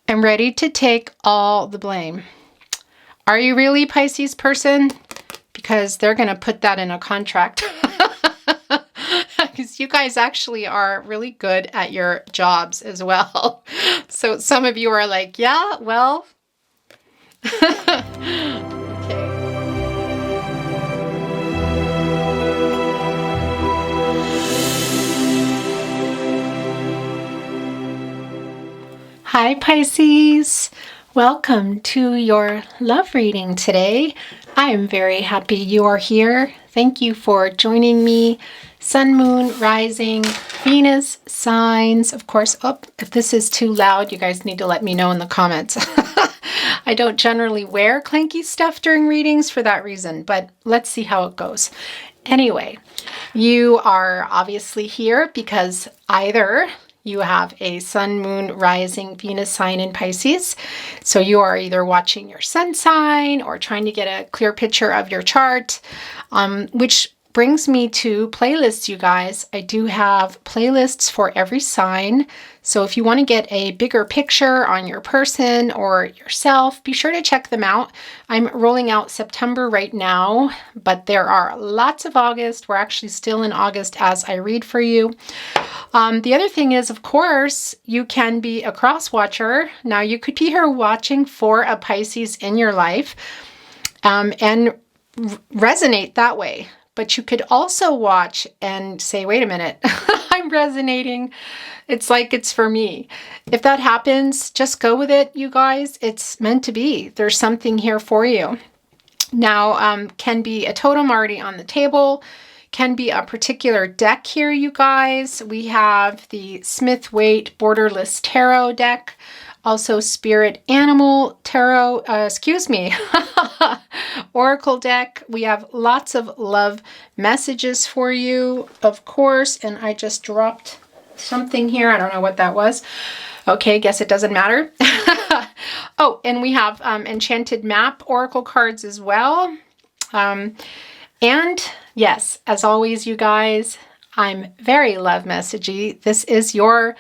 I'm ready to take all the blame. Are you really, Pisces person? Because they're going to put that in a contract. Because you guys actually are really good at your jobs as well. So some of you are like, yeah, well. Okay. Hi, Pisces. Welcome to your love reading today. I am very happy you are here. Thank you for joining me. Sun, moon, rising, Venus, signs. Of course, if this is too loud, you guys need to let me know in the comments. I don't generally wear clanky stuff during readings for that reason, but let's see how it goes. Anyway, you are obviously here because either you have a sun, moon, rising, Venus sign in Pisces. So you are either watching your sun sign or trying to get a clear picture of your chart, which brings me to playlists, you guys. I do have playlists for every sign. So if you want to get a bigger picture on your person or yourself, be sure to check them out. I'm rolling out September right now, but there are lots of August. We're actually still in August as I read for you. The other thing is, of course, you can be a cross watcher. Now, you could be here watching for a Pisces in your life and resonate that way. But you could also watch and say, wait a minute, I'm resonating. It's like it's for me. If that happens, just go with it, you guys. It's meant to be. There's something here for you. Now, can be a totem already on the table. Can be a particular deck here, you guys. We have the Smith-Waite Borderless Tarot deck. Also Spirit Animal Tarot, Oracle deck. We have lots of love messages for you, of course. And I just dropped something here. I don't know what that was. Okay, guess it doesn't matter. Oh, and we have Enchanted Map Oracle cards as well. And yes, as always, you guys, I'm very love messagey. This is your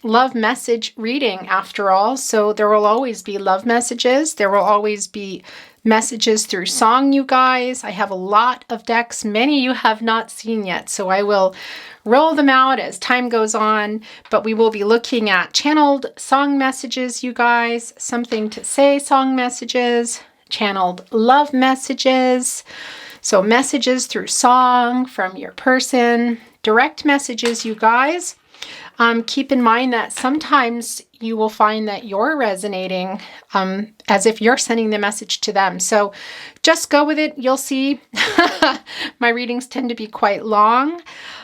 love message reading after all. So there will always be love messages. There will always be messages through song, you guys. I have a lot of decks, many you have not seen yet. So I will roll them out as time goes on, but we will be looking at channeled song messages, you guys, something to say song messages, channeled love messages. So messages through song from your person, direct messages, you guys. Keep in mind that sometimes you will find that you're resonating as if you're sending the message to them. So just go with it. You'll see. My readings tend to be quite long.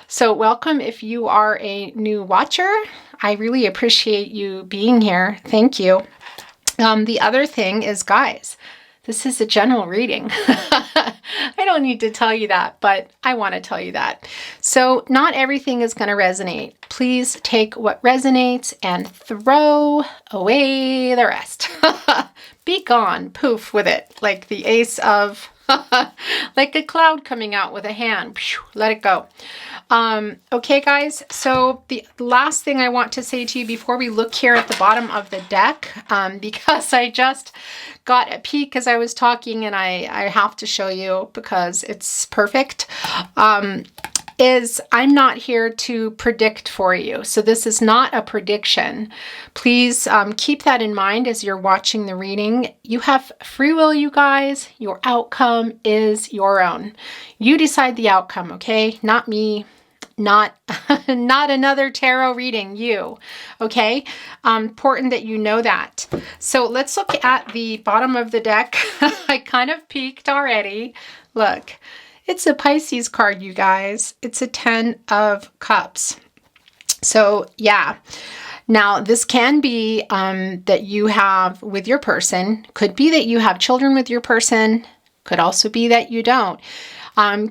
So welcome if you are a new watcher. I really appreciate you being here. Thank you. The other thing is, guys, this is a general reading. I don't need to tell you that, but I want to tell you that. So not everything is going to resonate. Please take what resonates and throw away the rest. Be gone, poof with it, like the ace of, like a cloud coming out with a hand. Let it go. Okay, guys, so the last thing I want to say to you before we look here at the bottom of the deck, because I just got a peek as I was talking and I have to show you because it's perfect, is I'm not here to predict for you. So this is not a prediction. Please keep that in mind as you're watching the reading. You have free will, you guys. Your outcome is your own. You decide the outcome, okay? Not me. Not another tarot reading, you. Okay? Important that you know that. So let's look at the bottom of the deck. I kind of peeked already. Look, it's a Pisces card, you guys. It's a 10 of Cups. So yeah. Now, this can be that you have with your person. Could be that you have children with your person. Could also be that you don't.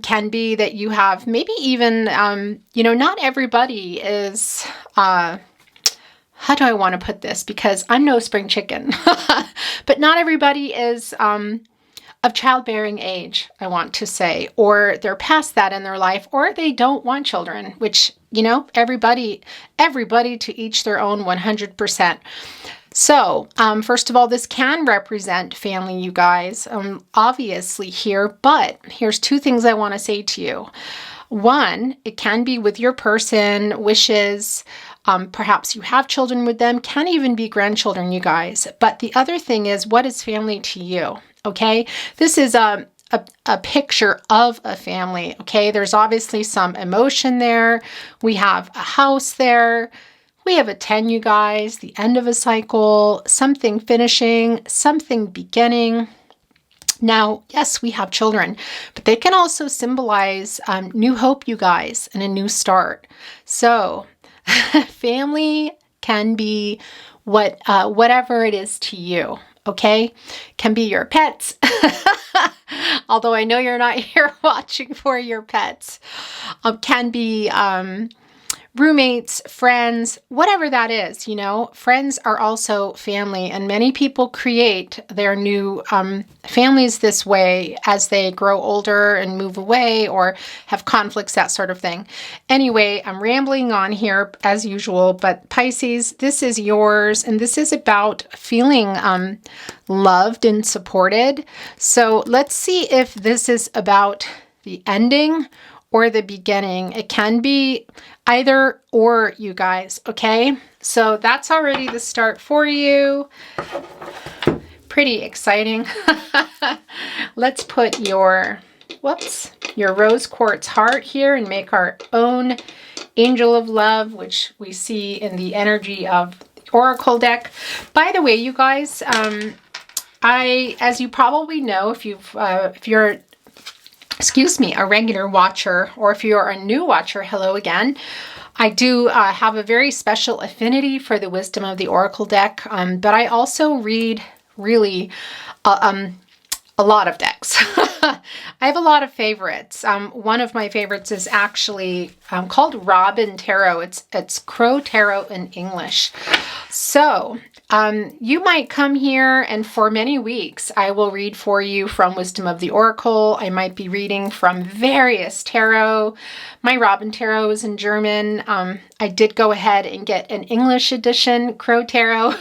Can be that you have maybe even, not everybody is, how do I want to put this? Because I'm no spring chicken, but not everybody is of childbearing age, I want to say, or they're past that in their life, or they don't want children, which, everybody to each their own 100%. So, first of all, this can represent family, you guys, obviously here, but here's two things I want to say to you. One, it can be with your person, wishes, perhaps you have children with them, can even be grandchildren, you guys. But the other thing is, what is family to you? Okay, this is a picture of a family. Okay, there's obviously some emotion there. We have a house there. We have a 10, you guys, the end of a cycle, something finishing, something beginning. Now, yes, we have children, but they can also symbolize new hope, you guys, and a new start. So family can be whatever it is to you, okay? Can be your pets. Although I know you're not here watching for your pets. Can be roommates, friends, whatever that is, you know. Friends are also family, and many people create their new families this way as they grow older and move away or have conflicts, that sort of thing. Anyway, I'm rambling on here as usual, but Pisces, this is yours, and this is about feeling loved and supported. So let's see if this is about the ending or the beginning. It can be either or, you guys, okay? So that's already the start for you. Pretty exciting. Let's put your rose quartz heart here and make our own angel of love, which we see in the energy of the oracle deck. By the way, you guys, as you probably know, if you're a regular watcher, or if you're a new watcher, hello again. I do have a very special affinity for the wisdom of the oracle deck, but I also read really a lot of decks. I have a lot of favorites. One of my favorites is actually called Robin Tarot. It's Crow Tarot in English. So you might come here, and for many weeks I will read for you from Wisdom of the Oracle. I might be reading from various tarot. My Robin Tarot is in German. I did go ahead and get an English edition, Crow Tarot,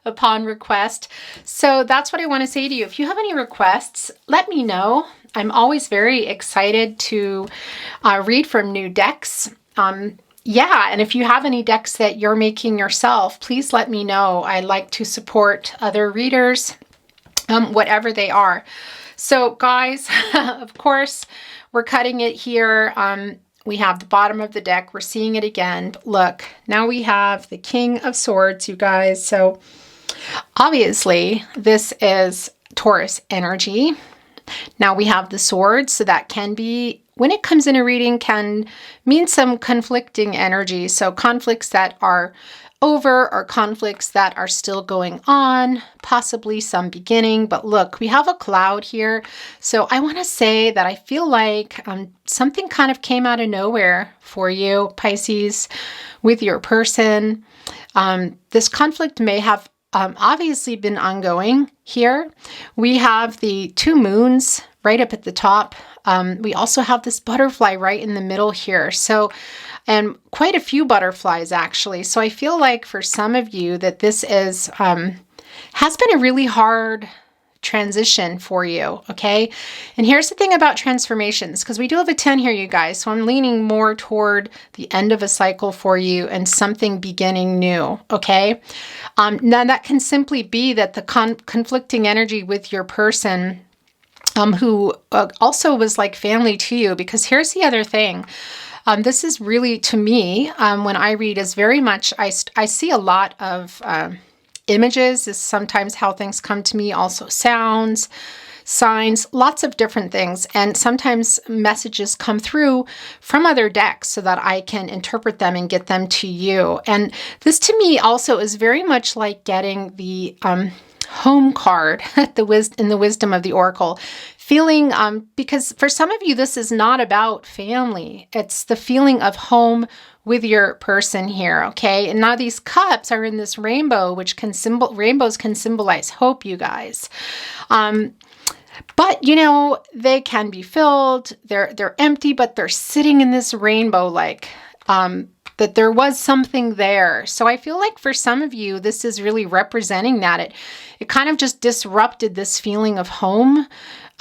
upon request. So that's what I want to say to you. If you have any requests, let me know. I'm always very excited to read from new decks. Yeah, and if you have any decks that you're making yourself, please let me know. I like to support other readers, whatever they are. So guys, of course, we're cutting it here. We have the bottom of the deck. We're seeing it again. But look, now we have the King of Swords, you guys. So obviously, this is Taurus energy. Now we have the swords, so that can be, when it comes in a reading, can mean some conflicting energy. So conflicts that are over or conflicts that are still going on, possibly some beginning. But look, we have a cloud here. So I want to say that I feel like something kind of came out of nowhere for you, Pisces, with your person. This conflict may have obviously been ongoing here. We have the two moons right up at the top. We also have this butterfly right in the middle here. So, and quite a few butterflies actually. So I feel like for some of you that this is, has been a really hard transition for you, okay? And here's the thing about transformations, because we do have a 10 here, you guys. So I'm leaning more toward the end of a cycle for you and something beginning new, okay? Now that can simply be that the conflicting energy with your person who also was like family to you, because here's the other thing. This is really, to me, when I read, is very much, I see a lot of images is sometimes how things come to me, also sounds, signs, lots of different things. And sometimes messages come through from other decks so that I can interpret them and get them to you. And this to me also is very much like getting the home card in the wisdom of the oracle. Feeling, because for some of you, this is not about family. It's the feeling of home with your person here, okay? And now these cups are in this rainbow, which rainbows can symbolize hope, you guys. But, you know, they can be filled. They're empty, but they're sitting in this rainbow like that there was something there. So I feel like for some of you, this is really representing that. It kind of just disrupted this feeling of home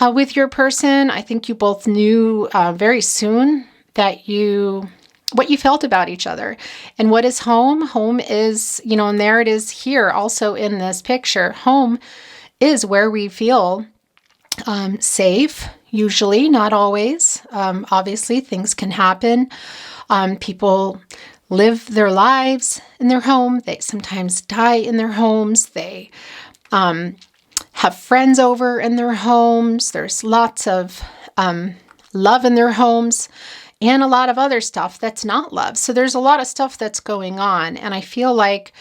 with your person. I think you both knew very soon that what you felt about each other. And what is home? Home is, and there it is here also in this picture. Home is where we feel safe, usually, not always. Obviously, things can happen. People live their lives in their home. They sometimes die in their homes. They have friends over in their homes. There's lots of love in their homes and a lot of other stuff that's not love. So there's a lot of stuff that's going on. And I feel like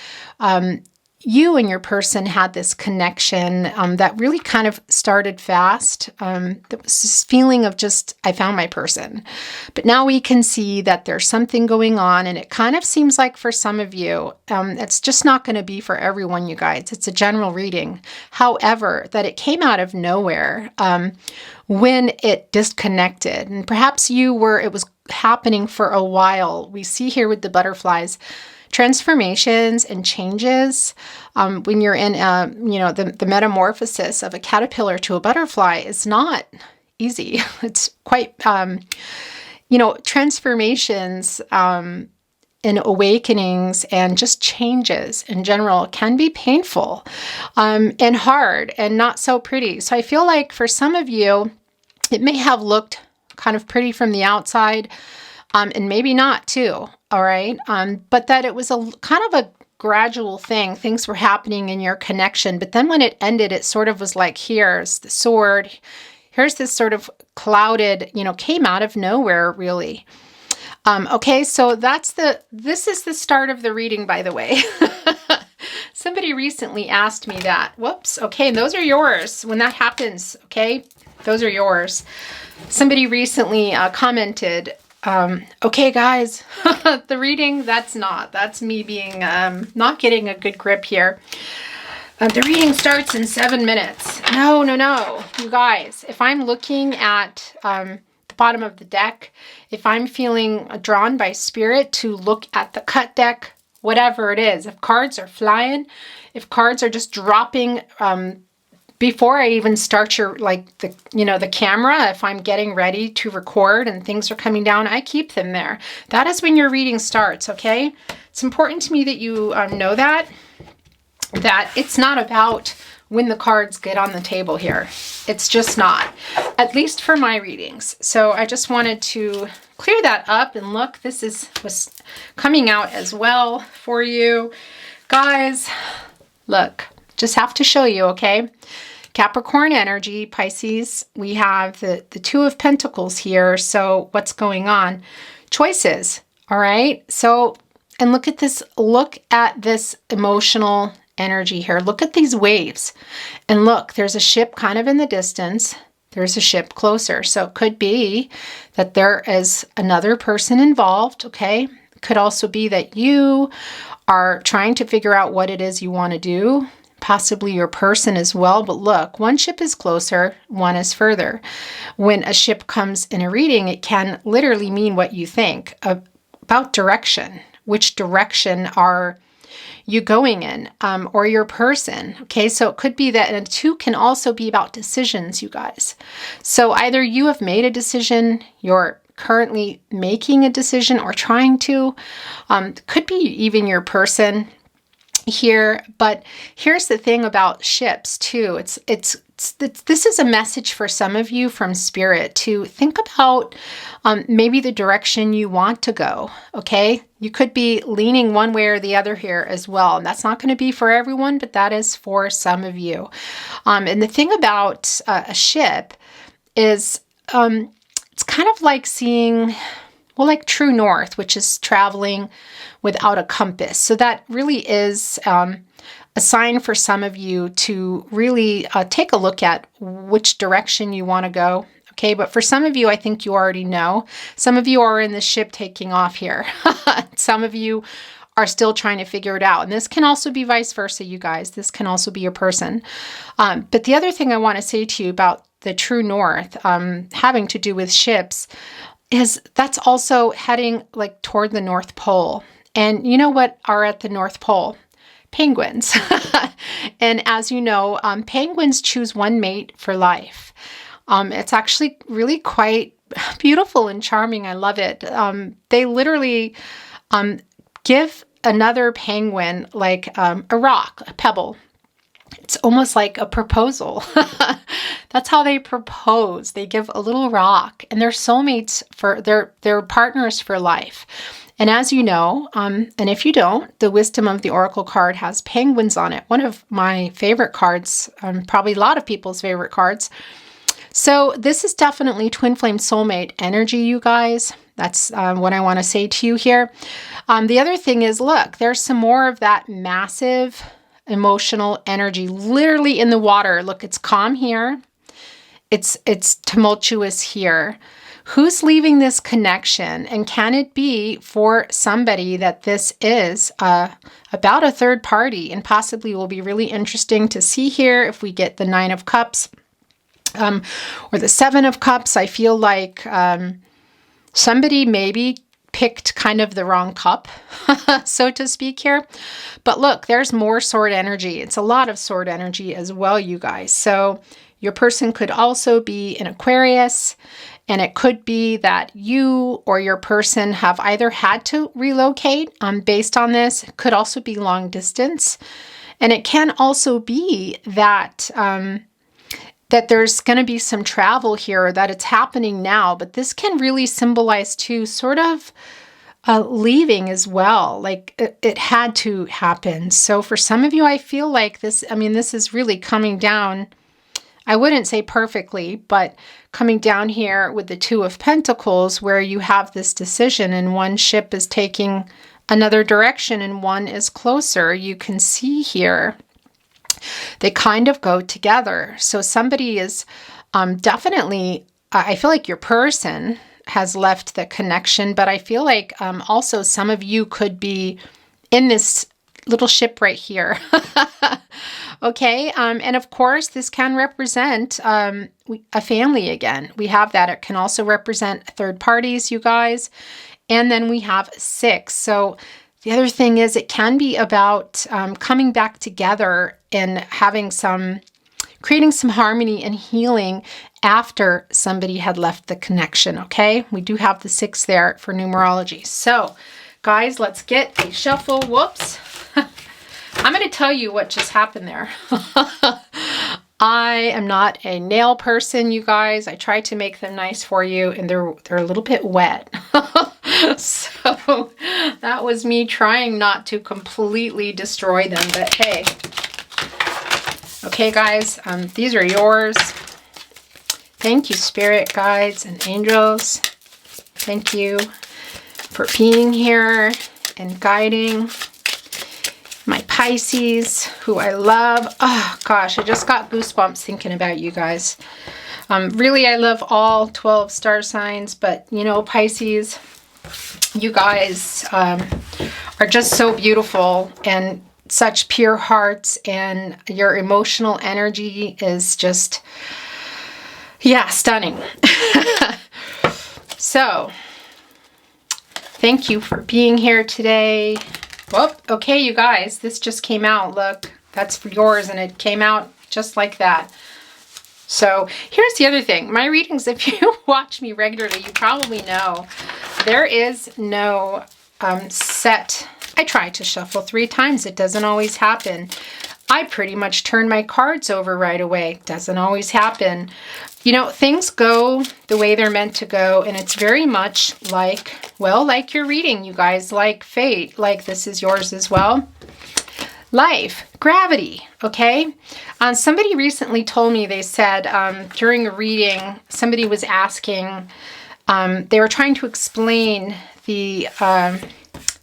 you and your person had this connection that really kind of started fast. There was this feeling of just, I found my person. But now we can see that there's something going on, and it kind of seems like for some of you, it's just not going to be for everyone, you guys. It's a general reading. However, that it came out of nowhere when it disconnected. And perhaps it was happening for a while. We see here with the butterflies, transformations and changes when you're in the metamorphosis of a caterpillar to a butterfly is not easy. It's quite transformations and awakenings and just changes in general can be painful and hard and not so pretty. So I feel like for some of you, it may have looked kind of pretty from the outside, and maybe not too. All right. But that it was a kind of a gradual thing. Things were happening in your connection. But then when it ended, it sort of was like, here's the sword. Here's this sort of clouded, came out of nowhere, really. Okay. So this is the start of the reading, by the way. Somebody recently asked me that. Whoops. Okay. And those are yours when that happens. Okay. Those are yours. Somebody recently commented, okay, guys, the reading, that's me being, not getting a good grip here. The reading starts in 7 minutes. No, you guys, if I'm looking at, the bottom of the deck, if I'm feeling drawn by spirit to look at the cut deck, whatever it is, if cards are flying, if cards are just dropping, before I even start the camera, if I'm getting ready to record and things are coming down, I keep them there. That is when your reading starts, okay? It's important to me that you know that it's not about when the cards get on the table here. It's just not, at least for my readings. So I just wanted to clear that up, and look, this was coming out as well for you. Guys, look, just have to show you, okay? Capricorn energy, Pisces, we have the Two of Pentacles here. So what's going on? Choices, all right? So, and look at this emotional energy here. Look at these waves. And look, there's a ship kind of in the distance. There's a ship closer. So it could be that there is another person involved, okay? It could also be that you are trying to figure out what it is you want to do. Possibly your person as well. But look, one ship is closer, one is further. When a ship comes in a reading, it can literally mean what you think about direction. Which direction are you going in, or your person? Okay, so it could be that, and two can also be about decisions, you guys. So either you have made a decision, you're currently making a decision or trying to, could be even your person here. But here's the thing about ships too. This is a message for some of you from spirit to think about maybe the direction you want to go. Okay, you could be leaning one way or the other here as well, and that's not going to be for everyone, but that is for some of you. And the thing about a ship is it's kind of like seeing, well, like true north, which is traveling without a compass. So that really is a sign for some of you to really take a look at which direction you want to go. Okay, but for some of you, I think you already know. Some of you are in the ship taking off here. Some of you are still trying to figure it out. And this can also be vice versa, you guys. This can also be your person. But the other thing I want to say to you about the true north having to do with ships, is that's also heading like toward the North Pole. And you know what are at the North Pole? Penguins. And as you know, penguins choose one mate for life. It's actually really quite beautiful and charming. I love it. They literally give another penguin like a rock, a pebble. It's almost like a proposal. That's how they propose. They give a little rock, and they're soulmates for their partners for life. And as you know, and if you don't, the Wisdom of the Oracle card has penguins on it. One of my favorite cards, probably a lot of people's favorite cards. So this is definitely twin flame soulmate energy, you guys. That's what I want to say to you here. The other thing is, look, there's some more of that massive emotional energy literally in the water. Look, it's calm here. It's tumultuous here. Who's leaving this connection? And can it be for somebody that this is about a third party, and possibly will be really interesting to see here if we get the 9 of Cups or the 7 of Cups. I feel like somebody maybe picked kind of the wrong cup, so to speak here. But look, there's more sword energy. It's a lot of sword energy as well, you guys. So your person could also be an Aquarius, and it could be that you or your person have either had to relocate based on this. It could also be long distance. And it can also be that that there's going to be some travel here, that it's happening now, but this can really symbolize too sort of leaving as well. Like it had to happen. So for some of you, I feel like this, I mean, this is really coming down, I wouldn't say perfectly, but coming down here with the 2 of Pentacles, where you have this decision and one ship is taking another direction and one is closer. You can see here they kind of go together. So somebody is definitely, I feel like your person has left the connection, but I feel like also some of you could be in this little ship right here. Okay. And of course, this can represent a family again. We have that. It can also represent third parties, you guys. And then we have 6. So the other thing is it can be about coming back together and having creating some harmony and healing after somebody had left the connection, okay? We do have the 6 there for numerology. So, guys, let's get a shuffle. Whoops. I'm going to tell you what just happened there. I am not a nail person, you guys. I tried to make them nice for you, and they're a little bit wet. So that was me trying not to completely destroy them, but hey. Okay, guys, these are yours. Thank you, spirit guides and angels. Thank you for being here and guiding my Pisces, who I love. Oh gosh, I just got goosebumps thinking about you guys. Really, I love all 12 star signs, but you know, Pisces, you guys are just so beautiful and such pure hearts, and your emotional energy is just, yeah, stunning. So, thank you for being here today. Whoop. Okay, you guys, this just came out. Look, that's for yours, and it came out just like that. So here's the other thing. My readings, if you watch me regularly, you probably know there is no set. I tried to shuffle 3 times. It doesn't always happen. I pretty much turn my cards over right away. Doesn't always happen. You know, things go the way they're meant to go, and it's very much like, well, like your reading, you guys, like fate, like this is yours as well. Life, gravity, okay? Somebody recently told me, they said during a reading, somebody was asking, they were trying to explain the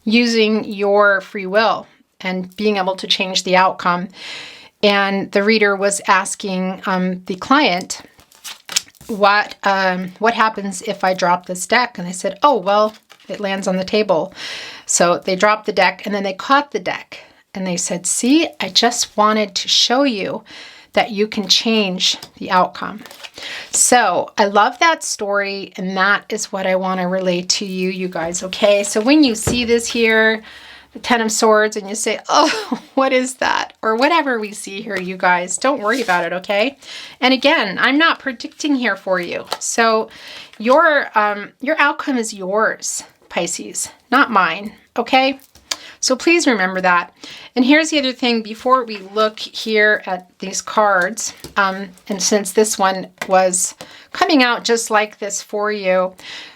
using your free will and being able to change the outcome. And the reader was asking the client, what happens if I drop this deck? And they said, oh, well, it lands on the table. So they dropped the deck, and then they caught the deck. And they said, see, I just wanted to show you that you can change the outcome. So I love that story, and that is what I want to relate to you, you guys, okay? So when you see this here, the Ten of Swords, and you say, oh, what is that? Or whatever we see here, you guys, don't worry about it, okay? And again, I'm not predicting here for you. So your outcome is yours, Pisces, not mine, okay? So please remember that. And here's the other thing, before we look here at these cards, and since this one was coming out just like this for you,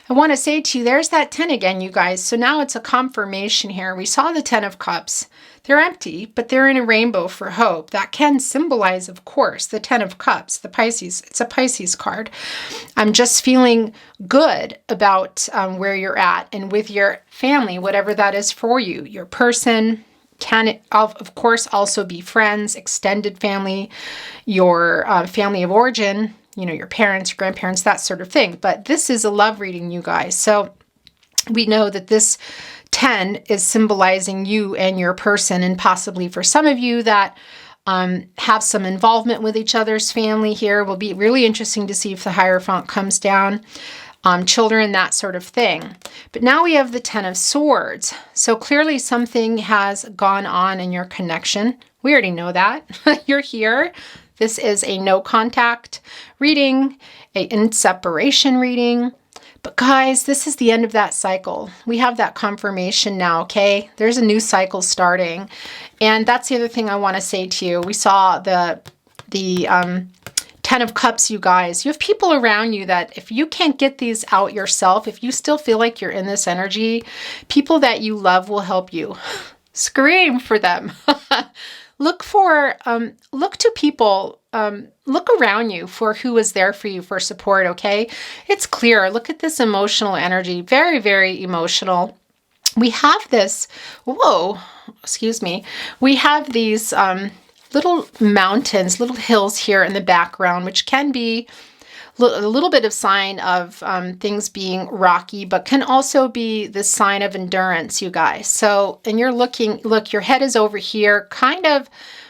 I want to say to you, there's that 10 again, you guys. So now it's a confirmation here. We saw the 10 of Cups. They're empty, but they're in a rainbow for hope. That can symbolize, of course, the 10 of Cups, the Pisces. It's a Pisces card. I'm just feeling good about where you're at and with your family, whatever that is for you. Your person can, of course, also be friends, extended family, your family of origin, you know, your parents, your grandparents, that sort of thing. But this is a love reading, you guys. So we know that this 10 is symbolizing you and your person, and possibly for some of you that have some involvement with each other's family here. Will be really interesting to see if the hierophant comes down, children, that sort of thing. But now we have the 10 of Swords. So clearly something has gone on in your connection. We already know that. You're here. This is a no contact reading, in separation reading. But guys, this is the end of that cycle. We have that confirmation now, okay? There's a new cycle starting. And that's the other thing I want to say to you. We saw the 10 of Cups, you guys. You have people around you that if you can't get these out yourself, if you still feel like you're in this energy, people that you love will help you. Scream for them. Look to people, look around you for who is there for you for support, okay? It's clear. Look at this emotional energy. Very, very emotional. We have this, whoa, excuse me. We have these little mountains, little hills here in the background, which can be a little bit of sign of things being rocky, but can also be the sign of endurance, you guys. So, and you're looking, look, your head is over here, kind of,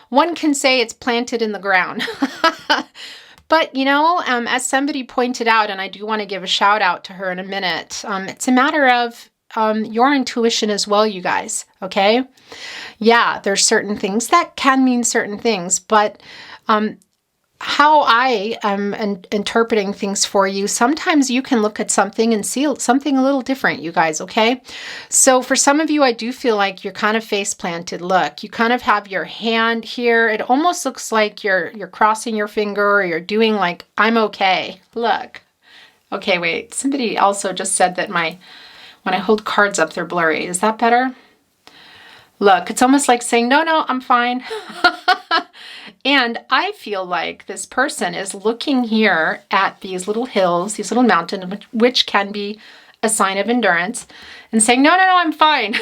one can say it's planted in the ground. But, you know, as somebody pointed out, and I do want to give a shout out to her in a minute, it's a matter of your intuition as well, you guys, okay? Yeah, there's certain things that can mean certain things, but how I am interpreting things for you, sometimes you can look at something and see something a little different, you guys, okay? So for some of you, I do feel like you're kind of face planted. Look, you kind of have your hand here. It almost looks like you're crossing your finger, or you're doing like, I'm okay. Look. Okay, wait. Somebody also just said that when I hold cards up, they're blurry. Is that better? Look, it's almost like saying, no, I'm fine. And I feel like this person is looking here at these little hills, these little mountains, which can be a sign of endurance, and saying, no, I'm fine.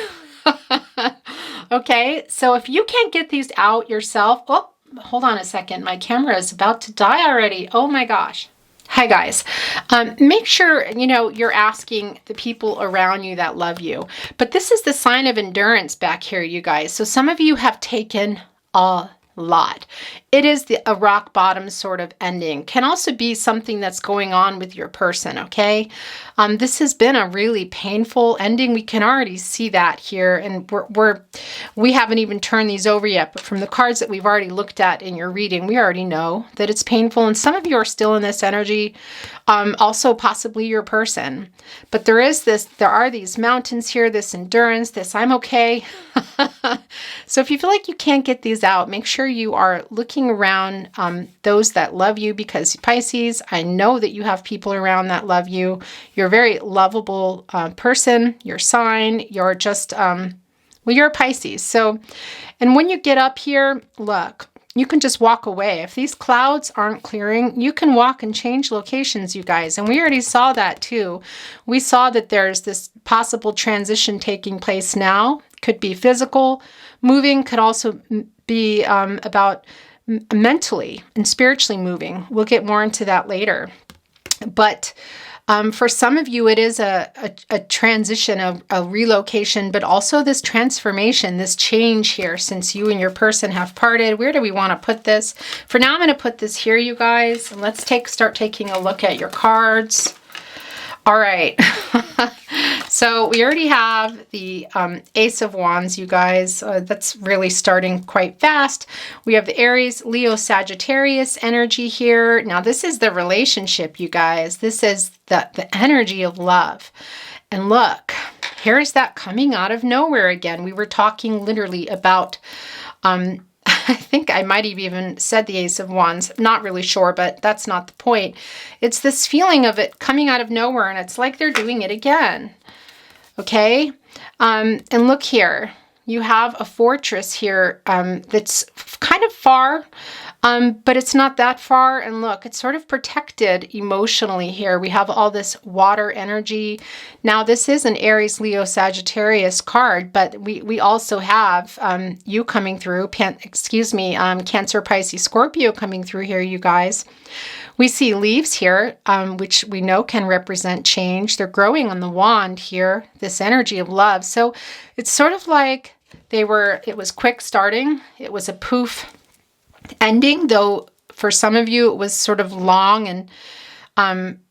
Okay, so if you can't get these out yourself, oh, hold on a second. My camera is about to die already. Oh my gosh. Hi guys, make sure, you know, you're asking the people around you that love you. But this is the sign of endurance back here, you guys. So some of you have taken a lot. It is a rock bottom sort of ending. Can also be something that's going on with your person, okay? This has been a really painful ending. We can already see that here, and we haven't even turned these over yet, but from the cards that we've already looked at in your reading, we already know that it's painful, and some of you are still in this energy, also possibly your person. But there are these mountains here, this endurance, this I'm okay. So if you feel like you can't get these out, make sure you are looking around those that love you, because Pisces, I know that you have people around that love you. You're a very lovable person, your sign, you're just, well, you're a Pisces. So, and when you get up here, look, you can just walk away. If these clouds aren't clearing, you can walk and change locations, you guys. And we already saw that too. We saw that there's this possible transition taking place now. Could be physical moving, could also be about mentally and spiritually moving. We'll get more into that later. But For some of you, it is a transition, a relocation, but also this transformation, this change here since you and your person have parted. Where do we want to put this? For now, I'm going to put this here, you guys. And let's start taking a look at your cards. All right. So we already have the Ace of Wands, you guys. That's really starting quite fast. We have the Aries, Leo, Sagittarius energy here. Now, this is the relationship, you guys. This is the energy of love. And look, here's that coming out of nowhere again. We were talking literally about... I think I might have even said the Ace of Wands. Not really sure, but that's not the point. It's this feeling of it coming out of nowhere, and it's like they're doing it again. Okay? And look here. You have a fortress here that's kind of far, but it's not that far. And look, it's sort of protected emotionally here. We have all this water energy. Now, this is an Aries, Leo, Sagittarius card, but we also have you coming through, Cancer, Pisces, Scorpio coming through here, you guys. We see leaves here, which we know can represent change. They're growing on the wand here, this energy of love. So it's sort of like it was quick starting. It was a poof ending, though for some of you it was sort of long, and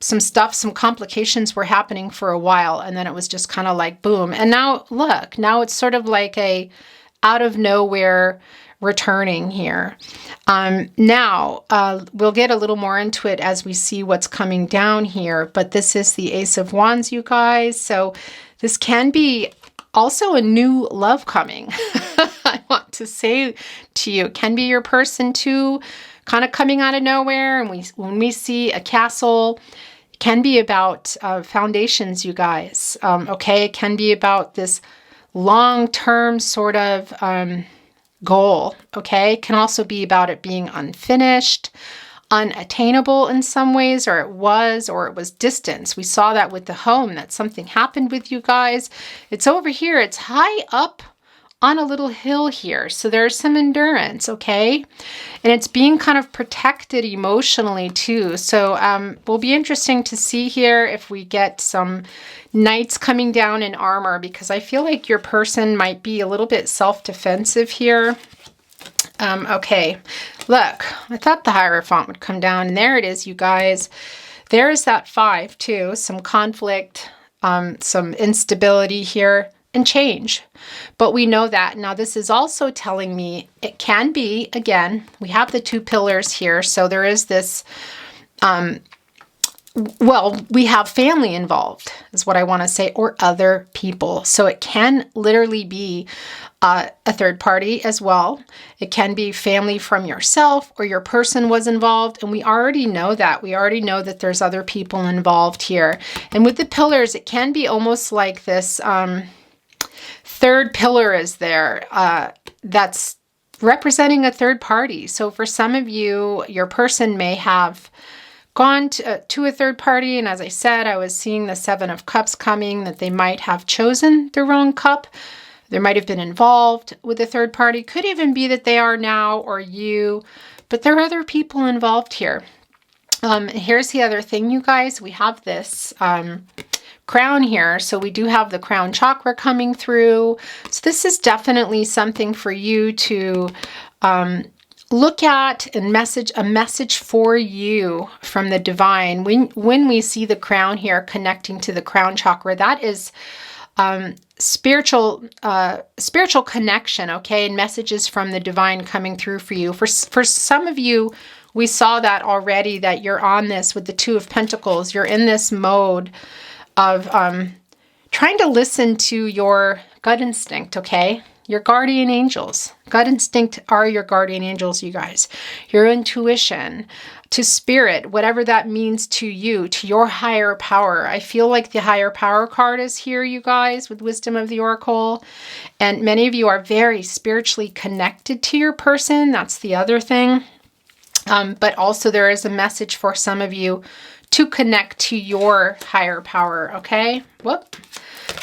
some complications were happening for a while, and then it was just kind of like boom. And now look, now it's sort of like a out of nowhere returning here. Now, we'll get a little more into it as we see what's coming down here, but this is the Ace of Wands, you guys. So this can be also a new love coming. I want to say to you, it can be your person too, kind of coming out of nowhere. And when we see a castle, it can be about foundations, you guys. Okay, it can be about this long-term sort of goal. Okay, it can also be about it being unfinished, unattainable in some ways, or it was distance. We saw that with the home, that something happened with you guys. It's over here. It's high up on a little hill here. So there's some endurance, okay? And it's being kind of protected emotionally too. So will be interesting to see here if we get some knights coming down in armor, because I feel like your person might be a little bit self-defensive here. Okay, look, I thought the hierophant would come down, and there it is, you guys. There's that 5 too, some conflict, some instability here, and change. But we know that. Now, this is also telling me it can be, again, we have the 2 pillars here, so there is this, well, we have family involved, is what I want to say, or other people. So it can literally be a third party as well. It can be family from yourself, or your person was involved. And we already know that. We already know that there's other people involved here. And with the pillars, it can be almost like this third pillar is there that's representing a third party. So for some of you, your person may have gone to a third party. And as I said, I was seeing the 7 of Cups coming, that they might have chosen the wrong cup. There might have been involved with a third party. Could even be that they are now, or you, but there are other people involved here. Here's the other thing, you guys. We have this crown here. So we do have the crown chakra coming through. So this is definitely something for you to look at, and a message for you from the divine. When we see the crown here connecting to the crown chakra, that is spiritual connection, okay, and messages from the divine coming through for you. For some of you, we saw that already, that you're on this with the 2 of Pentacles. You're in this mode of trying to listen to your gut instinct, okay? Your guardian angels. Gut instinct are your guardian angels, you guys. Your intuition, to spirit, whatever that means to you, to your higher power. I feel like the higher power card is here, you guys, with Wisdom of the Oracle. And many of you are very spiritually connected to your person. That's the other thing. But also there is a message for some of you to connect to your higher power, okay? Whoop.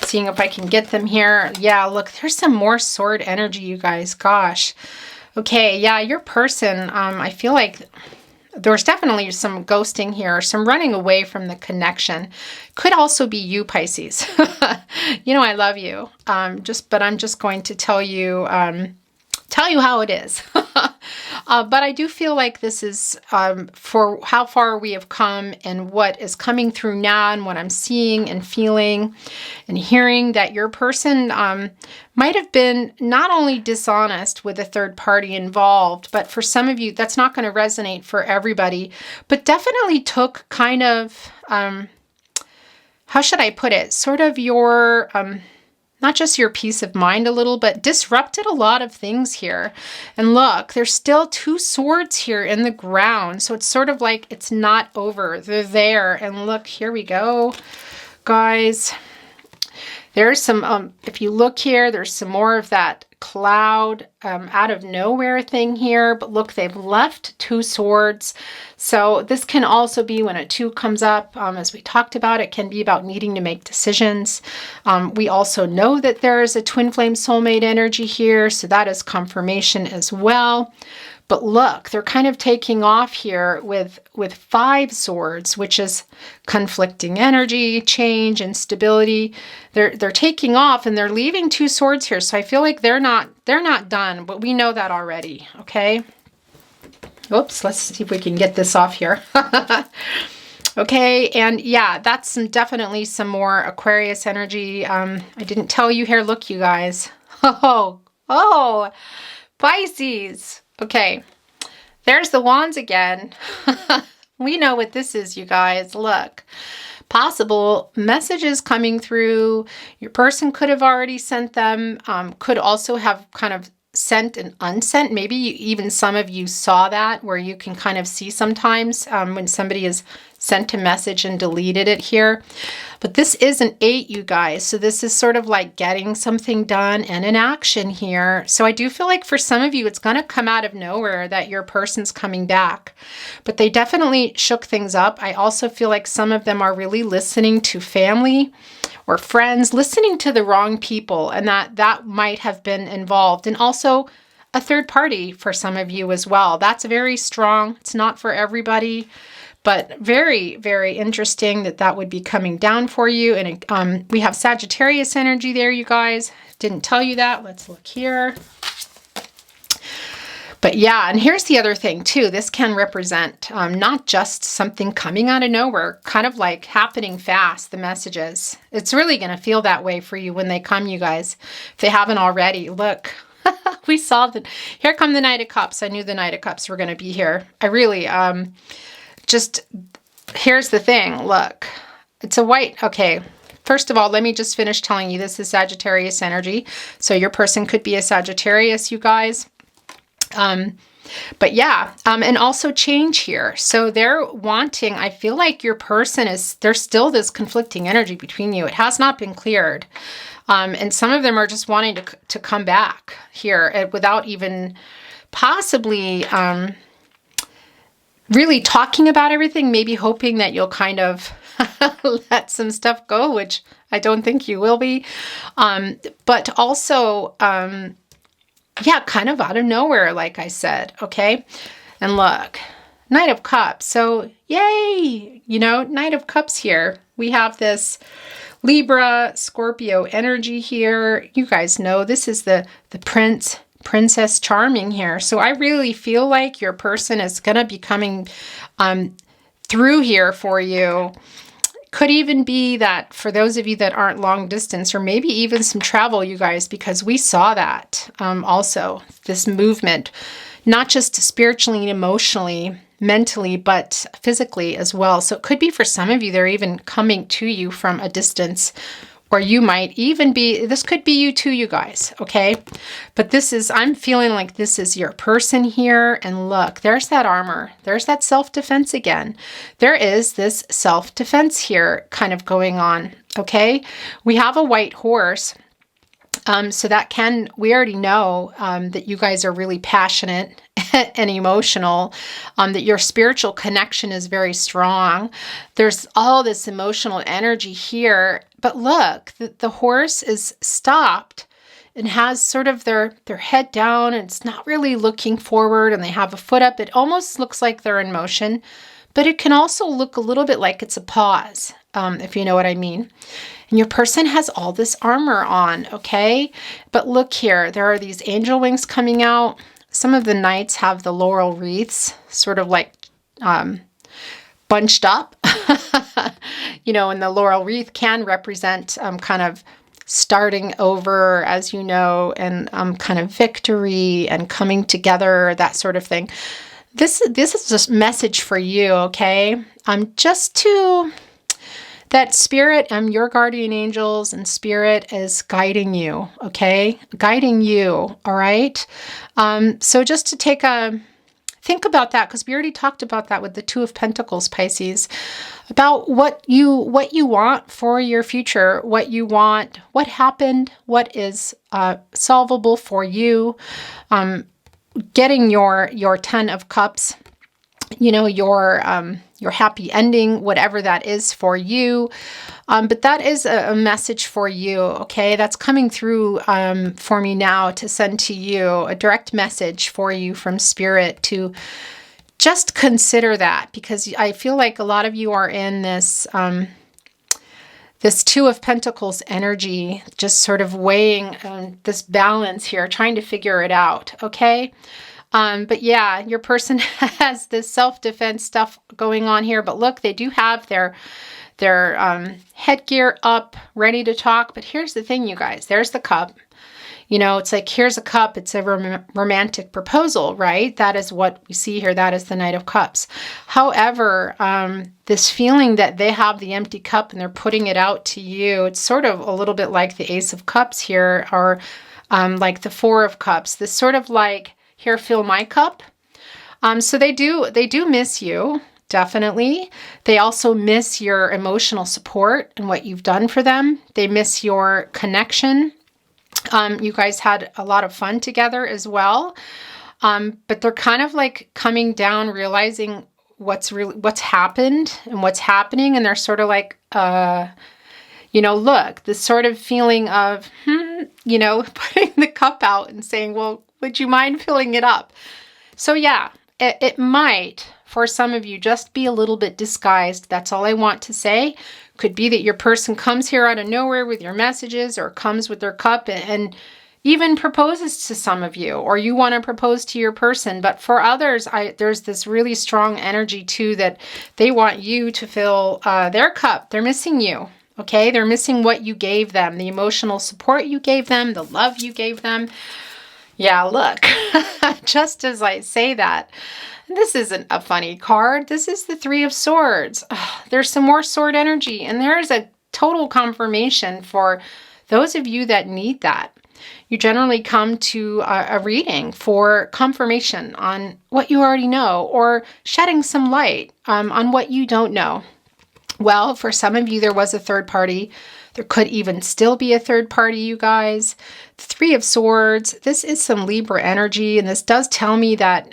Seeing if I can get them here. Yeah, look, there's some more sword energy, you guys. Gosh. Okay, yeah, your person, I feel like there's definitely some ghosting here, some running away from the connection. Could also be you, Pisces. You know, I love you. But I'm just going to tell you how it is. But I do feel like this is for how far we have come and what is coming through now and what I'm seeing and feeling and hearing, that your person might have been not only dishonest with a third party involved, but for some of you, that's not going to resonate for everybody, but definitely took kind of, how should I put it, sort of your... not just your peace of mind a little, but disrupted a lot of things here. And look, there's still 2 swords here in the ground. So it's sort of like it's not over. They're there. And look, here we go, guys. There's some, if you look here, there's some more of that cloud out of nowhere thing here. But look, they've left 2 swords. So this can also be when a 2 comes up, as we talked about, it can be about needing to make decisions. We also know that there is a twin flame soulmate energy here. So that is confirmation as well. But look, they're kind of taking off here with 5 swords, which is conflicting energy, change, instability. They're taking off and they're leaving 2 swords here. So I feel like they're not done, but we know that already. Okay. Oops, let's see if we can get this off here. Okay, and yeah, that's definitely some more Aquarius energy. I didn't tell you here. Look, you guys. Oh, Pisces. Okay, there's the wands again. We know what this is, you guys. Look, possible messages coming through. Your person could have already sent them, could also have kind of sent and unsent. Maybe even some of you saw that, where you can kind of see sometimes when somebody has sent a message and deleted it here. But this is an 8, you guys. So this is sort of like getting something done and in action here. So I do feel like for some of you, it's going to come out of nowhere that your person's coming back. But they definitely shook things up. I also feel like some of them are really listening to family or friends, listening to the wrong people, and that might have been involved. And also a third party for some of you as well. That's very strong. It's not for everybody, but very, very interesting that would be coming down for you. And we have Sagittarius energy there, you guys. Didn't tell you that. Let's look here. But yeah, and here's the other thing too. This can represent not just something coming out of nowhere, kind of like happening fast, the messages. It's really going to feel that way for you when they come, you guys, if they haven't already. Look, we saw that. Here come the Knight of Cups. I knew the Knight of Cups were going to be here. I really, here's the thing. Look, it's a white, okay. First of all, let me just finish telling you this is Sagittarius energy. So your person could be a Sagittarius, you guys. But yeah, and also change here. So they're wanting, I feel like your person there's still this conflicting energy between you. It has not been cleared. And some of them are just wanting to come back here without even possibly, really talking about everything, maybe hoping that you'll kind of let some stuff go, which I don't think you will be. But also, yeah, kind of out of nowhere, like I said, okay? And look, Knight of Cups. So, yay! You know, Knight of Cups here. We have this Libra, Scorpio energy here. You guys know this is the Princess Charming here. So I really feel like your person is going to be coming through here for you. Could even be that for those of you that aren't long distance, or maybe even some travel, you guys, because we saw that also, this movement, not just spiritually and emotionally, mentally, but physically as well. So it could be for some of you, they're even coming to you from a distance, or you might even be, this could be you too, you guys, okay? But this is, I'm feeling like this is your person here. And look, there's that armor. There's that self-defense again. There is this self-defense here kind of going on, okay? We have a white horse. So that we already know that you guys are really passionate and emotional, that your spiritual connection is very strong. There's all this emotional energy here. But look, the horse is stopped and has sort of their head down and it's not really looking forward, and they have a foot up. It almost looks like they're in motion, but it can also look a little bit like it's a pause, if you know what I mean. And your person has all this armor on, okay? But look here, there are these angel wings coming out. Some of the knights have the laurel wreaths sort of like bunched up, you know, and the laurel wreath can represent kind of starting over, as you know, and kind of victory and coming together, that sort of thing. This is a message for you, okay? Just to that spirit, your guardian angels and spirit is guiding you, okay? Guiding you, all right? So just to think about that, because we already talked about that with the Two of Pentacles, Pisces, about what you want for your future, what you want, what happened, what is solvable for you, getting your 10 of Cups, you know, your happy ending, whatever that is for you. But that is a message for you, okay? That's coming through for me now to send to you, a direct message for you from Spirit to just consider that, because I feel like a lot of you are in this this Two of Pentacles energy, just sort of weighing this balance here, trying to figure it out, okay? But yeah, your person has this self-defense stuff going on here, but look, they do have their headgear up, ready to talk. But here's the thing, you guys, there's the cup. You know, it's like, here's a cup. It's a romantic proposal, right? That is what we see here. That is the Knight of Cups. However, this feeling that they have the empty cup and they're putting it out to you, it's sort of a little bit like the Ace of Cups here, or like the Four of Cups. This sort of like, here, fill my cup. So they do miss you, definitely. They also miss your emotional support and what you've done for them. They miss your connection. You guys had a lot of fun together as well. But they're kind of like coming down, realizing what's happened and what's happening. And they're sort of like, you know, look, this sort of feeling of, you know, putting the cup out and saying, well, would you mind filling it up? So yeah, it might, for some of you, just be a little bit disguised. That's all I want to say. Could be that your person comes here out of nowhere with your messages, or comes with their cup and even proposes to some of you, or you want to propose to your person. But for others, there's this really strong energy too, that they want you to fill their cup. They're missing you. Okay, they're missing what you gave them, the emotional support you gave them, the love you gave them. Yeah, look, just as I say that, this isn't a funny card. This is the Three of Swords. There's some more sword energy, and there is a total confirmation for those of you that need that. You generally come to a reading for confirmation on what you already know, or shedding some light on what you don't know. Well, for some of you, there was a third party. There could even still be a third party, you guys. The Three of Swords, this is some Libra energy, and this does tell me that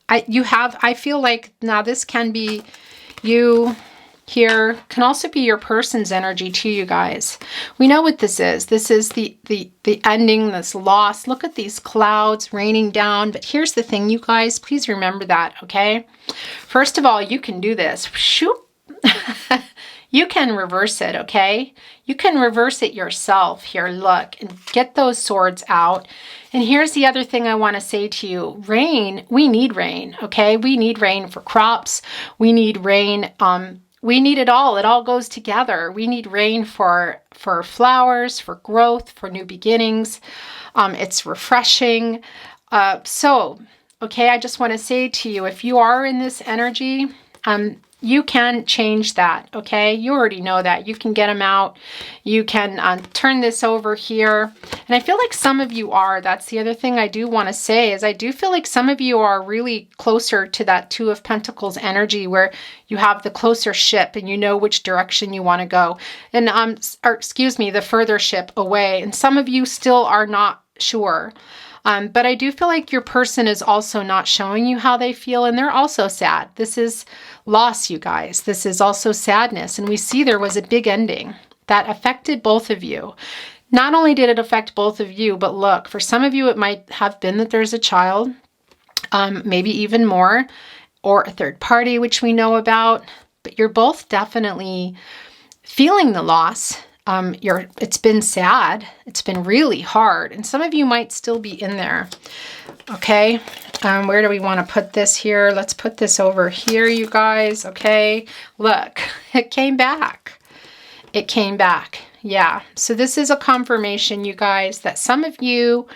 I feel like now this can be you here, can also be your person's energy too, you guys. We know what this is. This is the ending, this loss. Look at these clouds raining down. But here's the thing, you guys, please remember that, okay? First of all, you can do this. Shoop. You can reverse it, okay? You can reverse it yourself here, look, and get those swords out. And here's the other thing I want to say to you. Rain, we need rain, okay? We need rain for crops. We need rain, we need it all. It all goes together. We need rain for flowers, for growth, for new beginnings. It's refreshing. So, okay, I just want to say to you, if you are in this energy, you can change that, okay? You already know that. You can get them out. You can turn this over here. And I feel like some of you are. That's the other thing I do want to say, is I do feel like some of you are really closer to that Two of Pentacles energy, where you have the closer ship and you know which direction you want to go. And, or excuse me, the further ship away. And some of you still are not sure. But I do feel like your person is also not showing you how they feel, and they're also sad. This is loss, you guys. This is also sadness. And we see there was a big ending that affected both of you. Not only did it affect both of you, but look, for some of you, it might have been that there's a child, maybe even more, or a third party, which we know about, but you're both definitely feeling the loss. It's been sad. It's been really hard. And some of you might still be in there. Okay. Where do we want to put this here? Let's put this over here, you guys. Okay. Look, it came back. It came back. Yeah. So this is a confirmation, you guys, that some of you,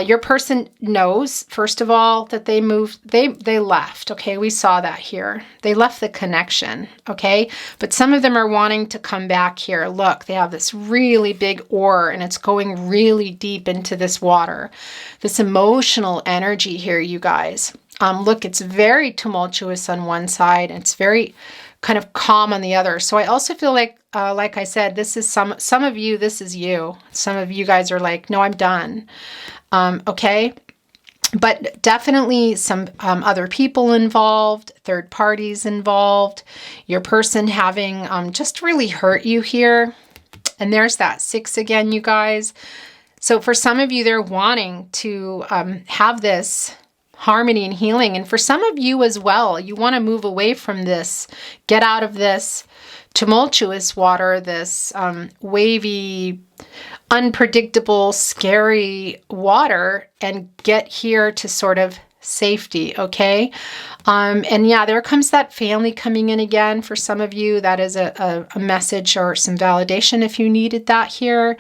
your person knows, first of all, that they moved, they left. Okay. We saw that here. They left the connection. Okay. But some of them are wanting to come back here. Look, they have this really big oar and it's going really deep into this water, this emotional energy here, you guys. Look, it's very tumultuous on one side and it's very kind of calm on the other. So I also feel like I said, this is some of you, this is you. Some of you guys are like, no, I'm done. Okay. But definitely some other people involved, third parties involved, your person having just really hurt you here. And there's that 6 again, you guys. So for some of you, they're wanting to have this harmony and healing. And for some of you as well, you want to move away from this, get out of this tumultuous water, this wavy, unpredictable, scary water, and get here to sort of safety. Okay. And yeah, there comes that family coming in again. For some of you, that is a message or some validation if you needed that here.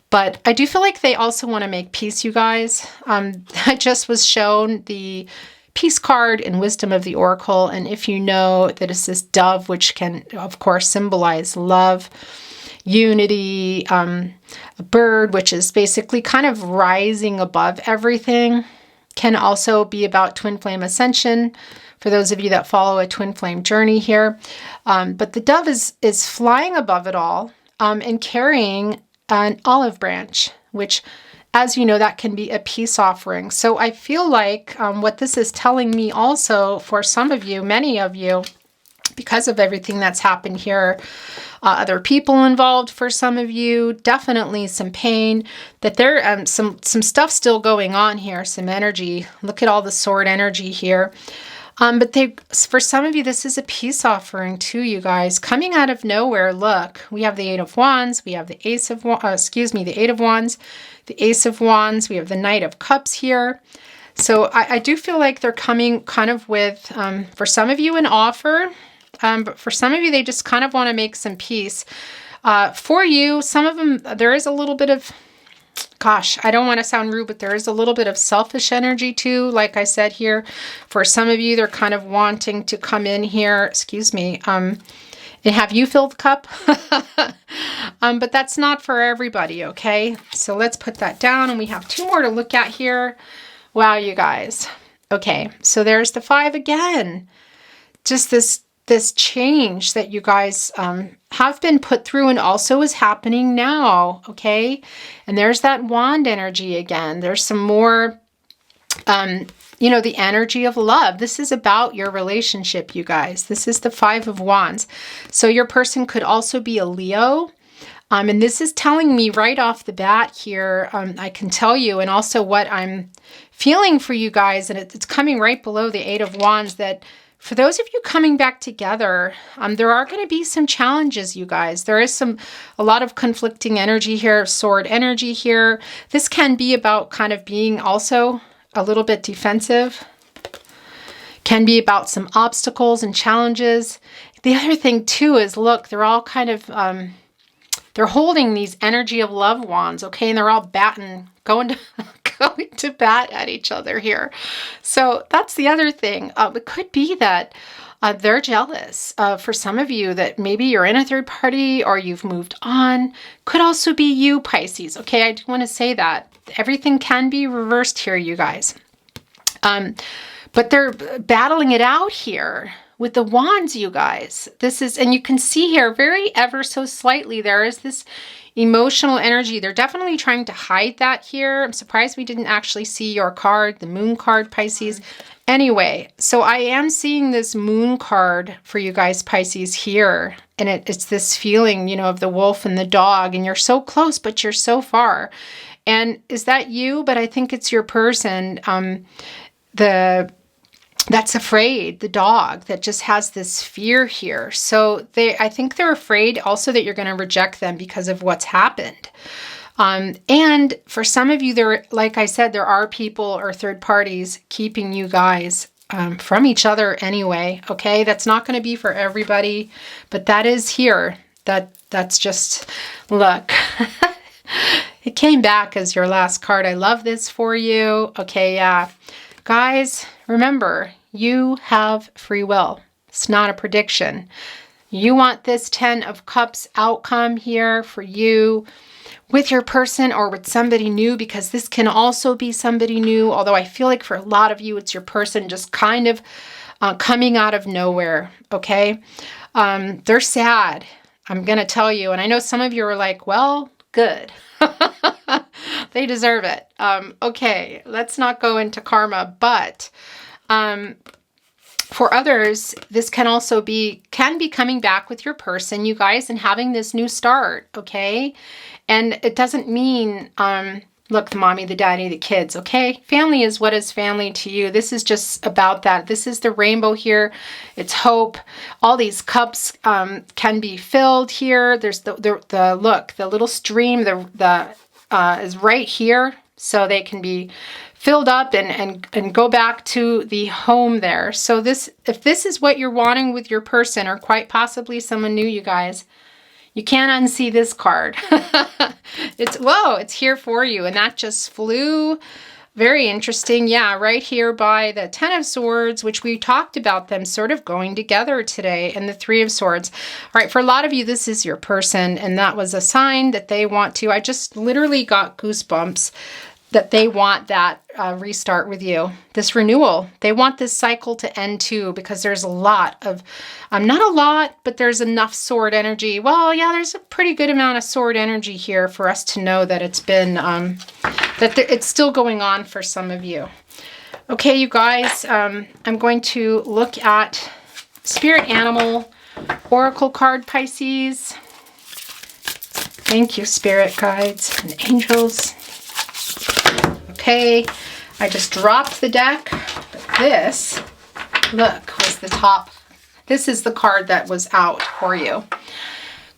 But I do feel like they also want to make peace, you guys. I just was shown the peace card and wisdom of the oracle. And if you know that it's this dove, which can, of course, symbolize love, unity, a bird, which is basically kind of rising above everything, can also be about twin flame ascension, for those of you that follow a twin flame journey here. But the dove is flying above it all and carrying an olive branch, which, as you know, that can be a peace offering. So I feel like what this is telling me also, for some of you, many of you, because of everything that's happened here, other people involved for some of you, definitely some pain, that there some stuff still going on here, some energy. Look at all the sword energy here. But for some of you, this is a peace offering too, you guys, coming out of nowhere. Look, we have the 8 of Wands, we have the the 8 of Wands, the Ace of Wands, we have the Knight of Cups here. So I do feel like they're coming kind of with, for some of you, an offer, but for some of you, they just kind of want to make some peace. For you, some of them, there is a little bit of, gosh, I don't want to sound rude, but there is a little bit of selfish energy too. Like I said here, for some of you, they're kind of wanting to come in here, and have you fill the cup? But that's not for everybody, okay? So let's put that down, and we have 2 more to look at here. Wow, you guys. Okay, so there's the 5 again. Just this change that you guys have been put through and also is happening now, okay? And there's that wand energy again. There's some more, the energy of love. This is about your relationship, you guys. This is the 5 of Wands. So your person could also be a Leo. And this is telling me right off the bat here, I can tell you, and also what I'm feeling for you guys, and it's coming right below the 8 of Wands, that for those of you coming back together, there are going to be some challenges, you guys. There is a lot of conflicting energy here, sword energy here. This can be about kind of being also a little bit defensive. Can be about some obstacles and challenges. The other thing too is, look, they're all kind of, they're holding these energy of love wands, okay? And they're all going to bat at each other here. So that's the other thing. It could be that they're jealous. For some of you, that maybe you're in a third party or you've moved on. Could also be you, Pisces. Okay, I do want to say that. Everything can be reversed here, you guys. But they're battling it out here with the wands, you guys. This is, and you can see here very ever so slightly, there is this emotional energy. They're definitely trying to hide that here. I'm surprised we didn't actually see your card, the moon card, Pisces. Anyway, so I am seeing this moon card for you guys, Pisces, here. And it's this feeling, you know, of the wolf and the dog. And you're so close, but you're so far. And is that you? But I think it's your person. That's afraid, the dog that just has this fear here. So I think they're afraid also that you're going to reject them because of what's happened. And for some of you, there, like I said, there are people or third parties keeping you guys from each other anyway. Okay, that's not going to be for everybody, but that is here. That's just, look. It came back as your last card. I love this for you. Okay, yeah. Guys, remember, you have free will. It's not a prediction. You want this 10 of Cups outcome here for you with your person or with somebody new, because this can also be somebody new. Although I feel like for a lot of you, it's your person just kind of coming out of nowhere, okay? They're sad, I'm going to tell you. And I know some of you are like, well, good. They deserve it. Okay, let's not go into karma, but for others, this can also be coming back with your person, you guys, and having this new start, okay? And it doesn't mean, look, the mommy, the daddy, the kids, okay? Family is what is family to you. This is just about that. This is the rainbow here. It's hope. All these cups can be filled here. There's the look, the little stream, is right here. So they can be filled up and go back to the home there. So if this is what you're wanting with your person, or quite possibly someone new, you guys, you can't unsee this card. It's here for you. And that just flew. Very interesting. Yeah, right here by the 10 of Swords, which we talked about them sort of going together today, and the 3 of Swords. All right, for a lot of you, this is your person, and that was a sign that they want to. I just literally got goosebumps that they want that restart with you, this renewal. They want this cycle to end too, because there's a lot of, not a lot, but there's enough sword energy. Well, yeah, there's a pretty good amount of sword energy here for us to know that it's been, it's still going on for some of you. Okay, you guys, I'm going to look at Spirit Animal Oracle card, Pisces. Thank you, Spirit Guides and Angels. Okay, I just dropped the deck, but this, look, was the top. This is the card that was out for you.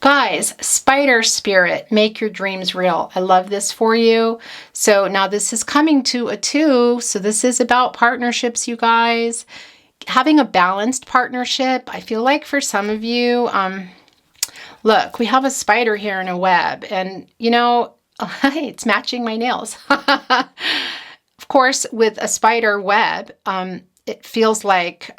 Guys, Spider Spirit, make your dreams real. I love this for you. So now this is coming to a 2, so this is about partnerships, you guys. Having a balanced partnership. I feel like for some of you, look, we have a spider here in a web, and you know, it's matching my nails. Of course, with a spider web, it feels like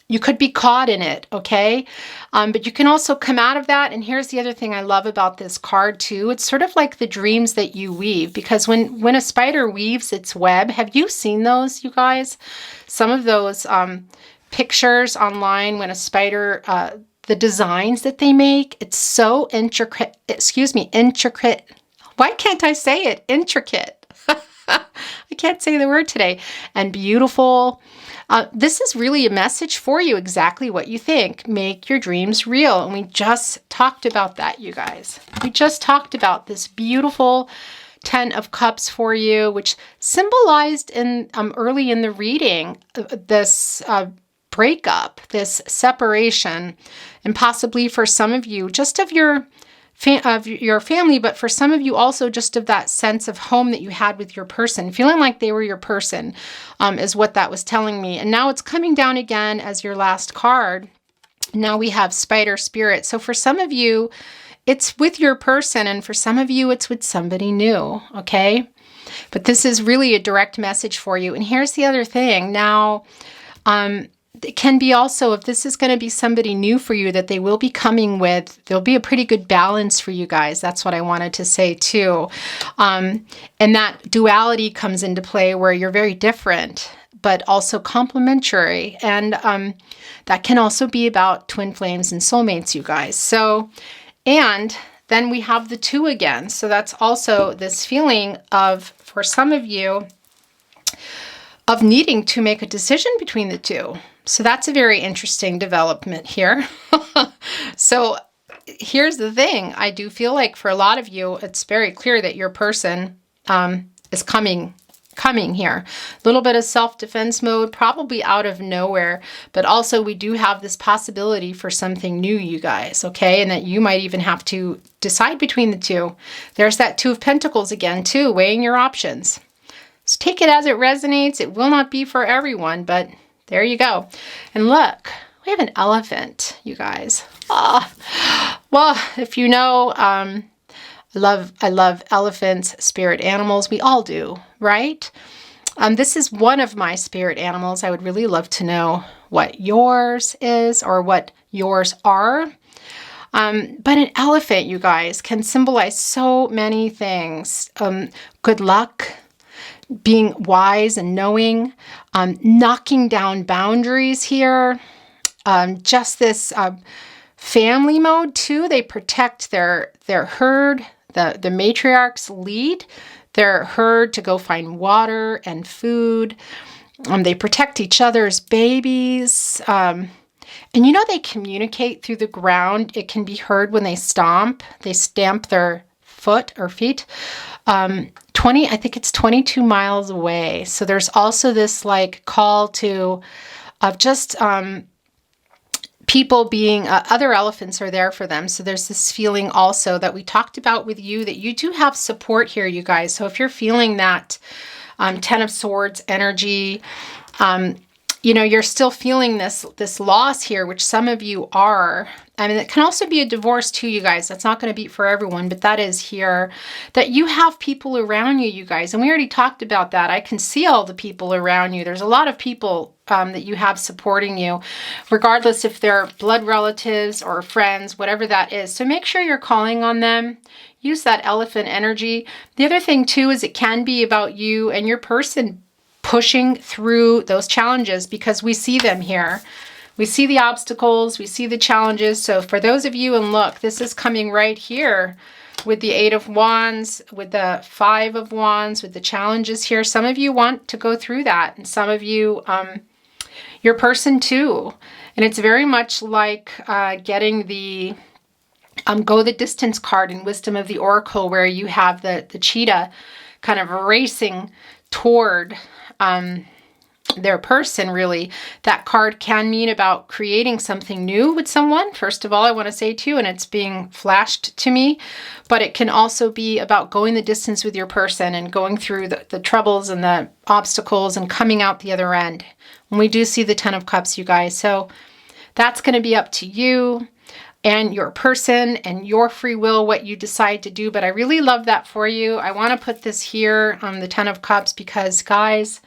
you could be caught in it, okay? But you can also come out of that. And here's the other thing I love about this card too. It's sort of like the dreams that you weave, because when a spider weaves its web, have you seen those, you guys? Some of those pictures online when a spider, the designs that they make, it's so intricate. Intricate. Why can't I say it? Intricate. I can't say the word today. And beautiful. This is really a message for you, exactly what you think. Make your dreams real. And we just talked about that, you guys. We just talked about this beautiful 10 of Cups for you, which symbolized in early in the reading, this breakup, this separation, and possibly for some of you, just of your family, but for some of you also just of that sense of home that you had with your person, feeling like they were your person, is what that was telling me. And now it's coming down again as your last card. Now we have Spider Spirit. So for some of you, it's with your person, and for some of you, it's with somebody new, okay? But this is really a direct message for you. And here's the other thing. Now, it can be also, if this is going to be somebody new for you that they will be coming with, there'll be a pretty good balance for you guys. That's what I wanted to say too. And that duality comes into play where you're very different, but also complementary. And that can also be about twin flames and soulmates, you guys. So, and then we have the 2 again. So that's also this feeling of, for some of you, of needing to make a decision between the 2. So that's a very interesting development here. So here's the thing. I do feel like for a lot of you, it's very clear that your person is coming here. A little bit of self-defense mode, probably out of nowhere, but also we do have this possibility for something new, you guys, okay? And that you might even have to decide between the 2. There's that 2 of Pentacles again, too, weighing your options. So take it as it resonates. It will not be for everyone, but there you go. And look, we have an elephant, you guys. Well, if you know, I love elephants, spirit animals. We all do, right? This is one of my spirit animals. I would really love to know what yours is or what yours are. But an elephant, you guys, can symbolize so many things. Good luck, being wise and knowing, knocking down boundaries here. Just this family mode too. They protect their herd. The matriarchs lead their herd to go find water and food. They protect each other's babies. And you know, they communicate through the ground. It can be heard when they stomp. They stamp their foot or feet. I think it's 22 miles away. So there's also this like call to just people being, other elephants are there for them. So there's this feeling also that we talked about with you, that you do have support here, you guys. So if you're feeling that 10 of Swords energy, you know, you're still feeling this loss here, which some of you are. I mean, it can also be a divorce too, you guys. That's not going to be for everyone, but that is here. That you have people around you, you guys. And we already talked about that. I can see all the people around you. There's a lot of people that you have supporting you, regardless if they're blood relatives or friends, whatever that is. So make sure you're calling on them. Use that elephant energy. The other thing too is it can be about you and your person pushing through those challenges, because we see them here. We see the obstacles, we see the challenges. So for those of you, and look, this is coming right here with the 8 of Wands, with the 5 of Wands, with the challenges here. Some of you want to go through that, and some of you, your person too. And it's very much like getting the go the distance card in Wisdom of the Oracle, where you have the cheetah kind of racing toward their person, really. That card can mean about creating something new with someone, first of all, I want to say to you, and it's being flashed to me, but it can also be about going the distance with your person and going through the troubles and the obstacles and coming out the other end. When we do see the 10 of Cups, you guys, so that's going to be up to you and your person and your free will, what you decide to do. But I really love that for you. I want to put this here on the 10 of Cups because, guys,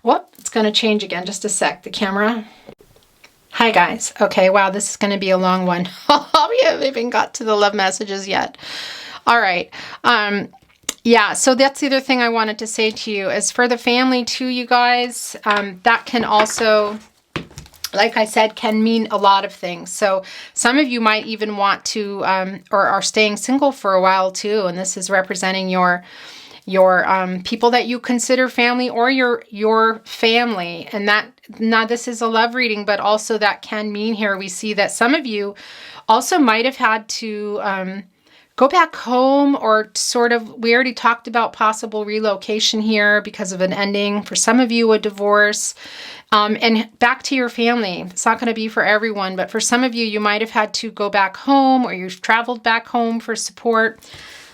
whoop, it's going to change again. Just a sec, the camera. Hi, guys. Okay, wow, this is going to be a long one. We haven't even got to the love messages yet. All right. Yeah, so that's the other thing I wanted to say to you. As for the family too, you guys, that can also, like I said, can mean a lot of things. So some of you might even want to, or are staying single for a while too, and this is representing your people that you consider family, or your family. And that, now this is a love reading, but also that can mean here, we see that some of you also might have had to go back home, or sort of, we already talked about possible relocation here because of an ending. For some of you, a divorce, and back to your family. It's not going to be for everyone, but for some of you, you might have had to go back home, or you've traveled back home for support.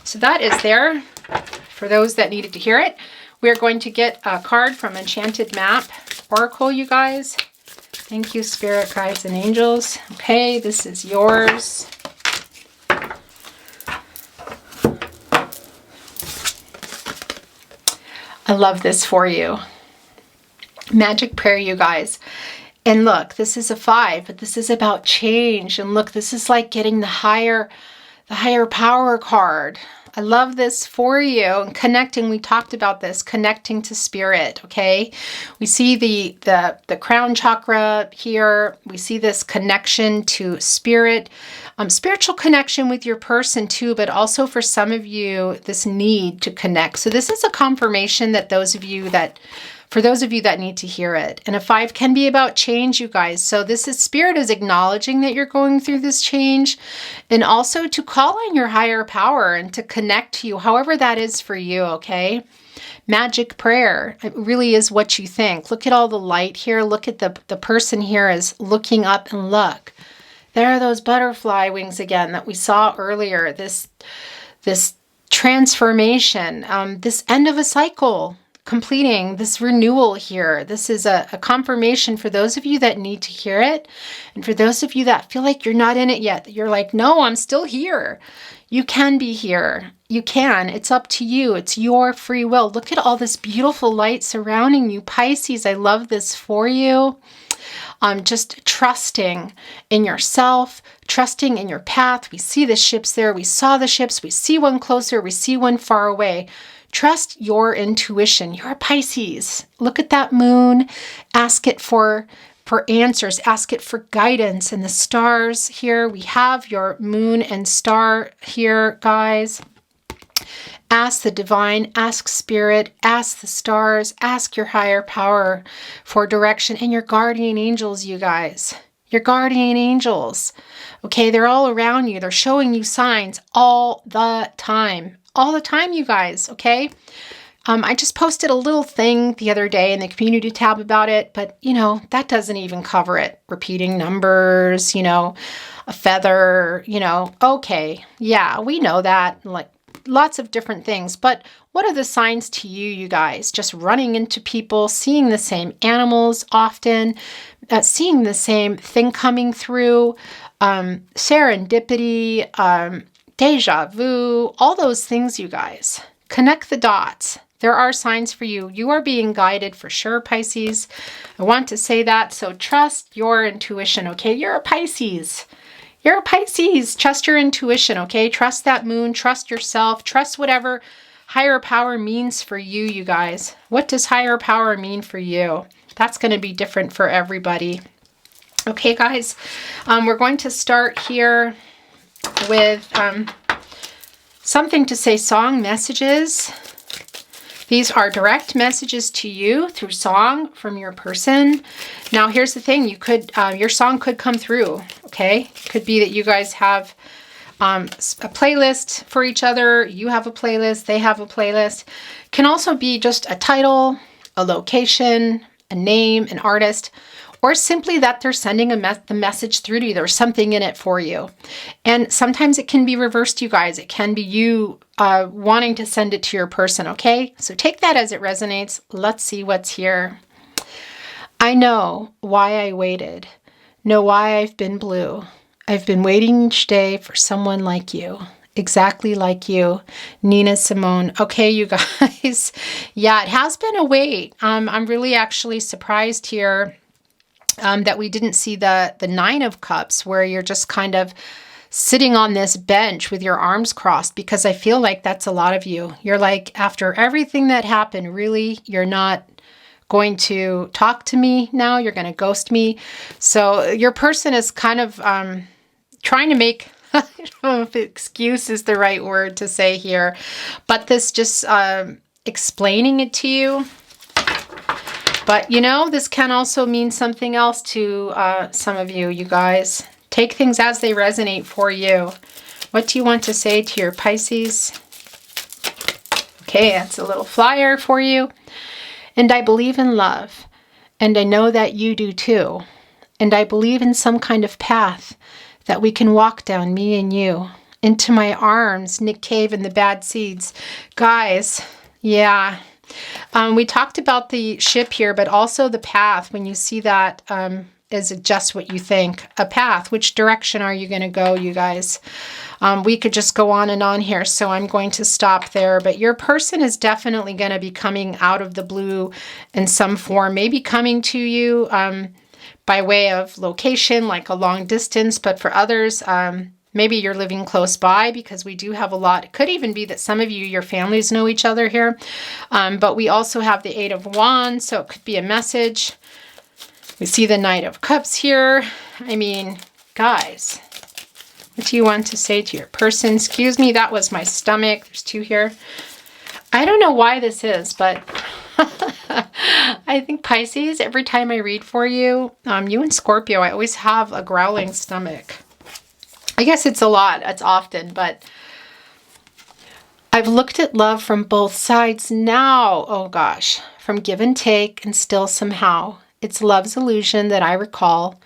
So that is there for those that needed to hear it. We're going to get a card from Enchanted Map Oracle, you guys. Thank you, Spirit, Guides, and Angels. Okay, this is yours. I love this for you. Magic prayer, you guys. And look, this is a 5, but this is about change. And look, this is like getting the higher power card. I love this for you. And connecting, we talked about this, connecting to spirit, okay? We see the crown chakra here. We see this connection to spirit, spiritual connection with your person too, but also for some of you, this need to connect. So this is a confirmation that for those of you that need to hear it. And a 5 can be about change, you guys. So this is spirit is acknowledging that you're going through this change, and also to call on your higher power and to connect to you, however that is for you, okay? Magic prayer. It really is what you think. Look at all the light here. Look at the person here is looking up, and look. There are those butterfly wings again that we saw earlier. This transformation, this end of a cycle, completing this renewal here. This is a confirmation for those of you that need to hear it. And for those of you that feel like you're not in it yet, that you're like, no, I'm still here. You can be here. You can. It's up to you. It's your free will. Look at all this beautiful light surrounding you. Pisces, I love this for you. Just trusting in yourself, trusting in your path. We see the ships there. We saw the ships. We see one closer. We see one far away. Trust your intuition. You're a Pisces. Look at that moon. Ask it for answers. Ask it for guidance. And the stars here, we have your moon and star here, guys. Ask the divine, ask spirit, ask the stars, ask your higher power for direction, and your guardian angels, you guys. Your guardian angels. Okay, they're all around you. They're showing you signs all the time. All the time, you guys, okay? I just posted a little thing the other day in the community tab about it, but, that doesn't even cover it. Repeating numbers, a feather, okay, yeah, we know that, like lots of different things. But what are the signs to you, you guys? Just running into people, seeing the same animals often, seeing the same thing coming through, serendipity, deja vu, all those things, you guys. Connect the dots. There are signs for you. You are being guided for sure, Pisces. I want to say that. So trust your intuition, okay? You're a Pisces. You're a Pisces. Trust your intuition, okay? Trust that moon. Trust yourself. Trust whatever higher power means for you, you guys. What does higher power mean for you? That's going to be different for everybody. Okay, guys. We're going to start here with something to say song messages. These are direct messages to you through song from your person. Now, here's the thing. You could, your song could come through, okay? It could be that you guys have a playlist for each other. You have a playlist. They have a playlist. Can also be just a title, a location, a name, an artist, or simply that they're sending the message through to you. There's something in it for you. And sometimes it can be reversed, you guys. It can be you wanting to send it to your person, okay? So take that as it resonates. Let's see what's here. I know why I waited. Know why I've been blue. I've been waiting each day for someone like you. Exactly like you, Nina Simone. Okay, you guys. Yeah, it has been a wait. I'm really actually surprised here that we didn't see the 9 of Cups, where you're just kind of sitting on this bench with your arms crossed, because I feel like that's a lot of you. You're like, after everything that happened, really, you're not going to talk to me now. You're going to ghost me. So your person is kind of trying to make, I don't know if excuse is the right word to say here, but this just explaining it to you. But, this can also mean something else to some of you, you guys. Take things as they resonate for you. What do you want to say to your Pisces? Okay, that's a little flyer for you. And I believe in love. And I know that you do too. And I believe in some kind of path that we can walk down, me and you. Into my arms, Nick Cave and the Bad Seeds. Guys, yeah. We talked about the ship here, but also the path. When you see that, is it just what you think? A path. Which direction are you going to go, you guys? We could just go on and on here, so I'm going to stop there. But your person is definitely going to be coming out of the blue in some form, maybe coming to you by way of location, like a long distance. But for others, Maybe you're living close by, because we do have a lot. It could even be that some of you, your families know each other here. But we also have the 8 of Wands, so it could be a message. We see the Knight of Cups here. I mean, guys, what do you want to say to your person? Excuse me, that was my stomach. There's 2 here. I don't know why this is, but I think Pisces, every time I read for you, you and Scorpio, I always have a growling stomach. I guess it's a lot, it's often, but I've looked at love from both sides now. Oh gosh, from give and take and still somehow. It's love's illusion that I recall.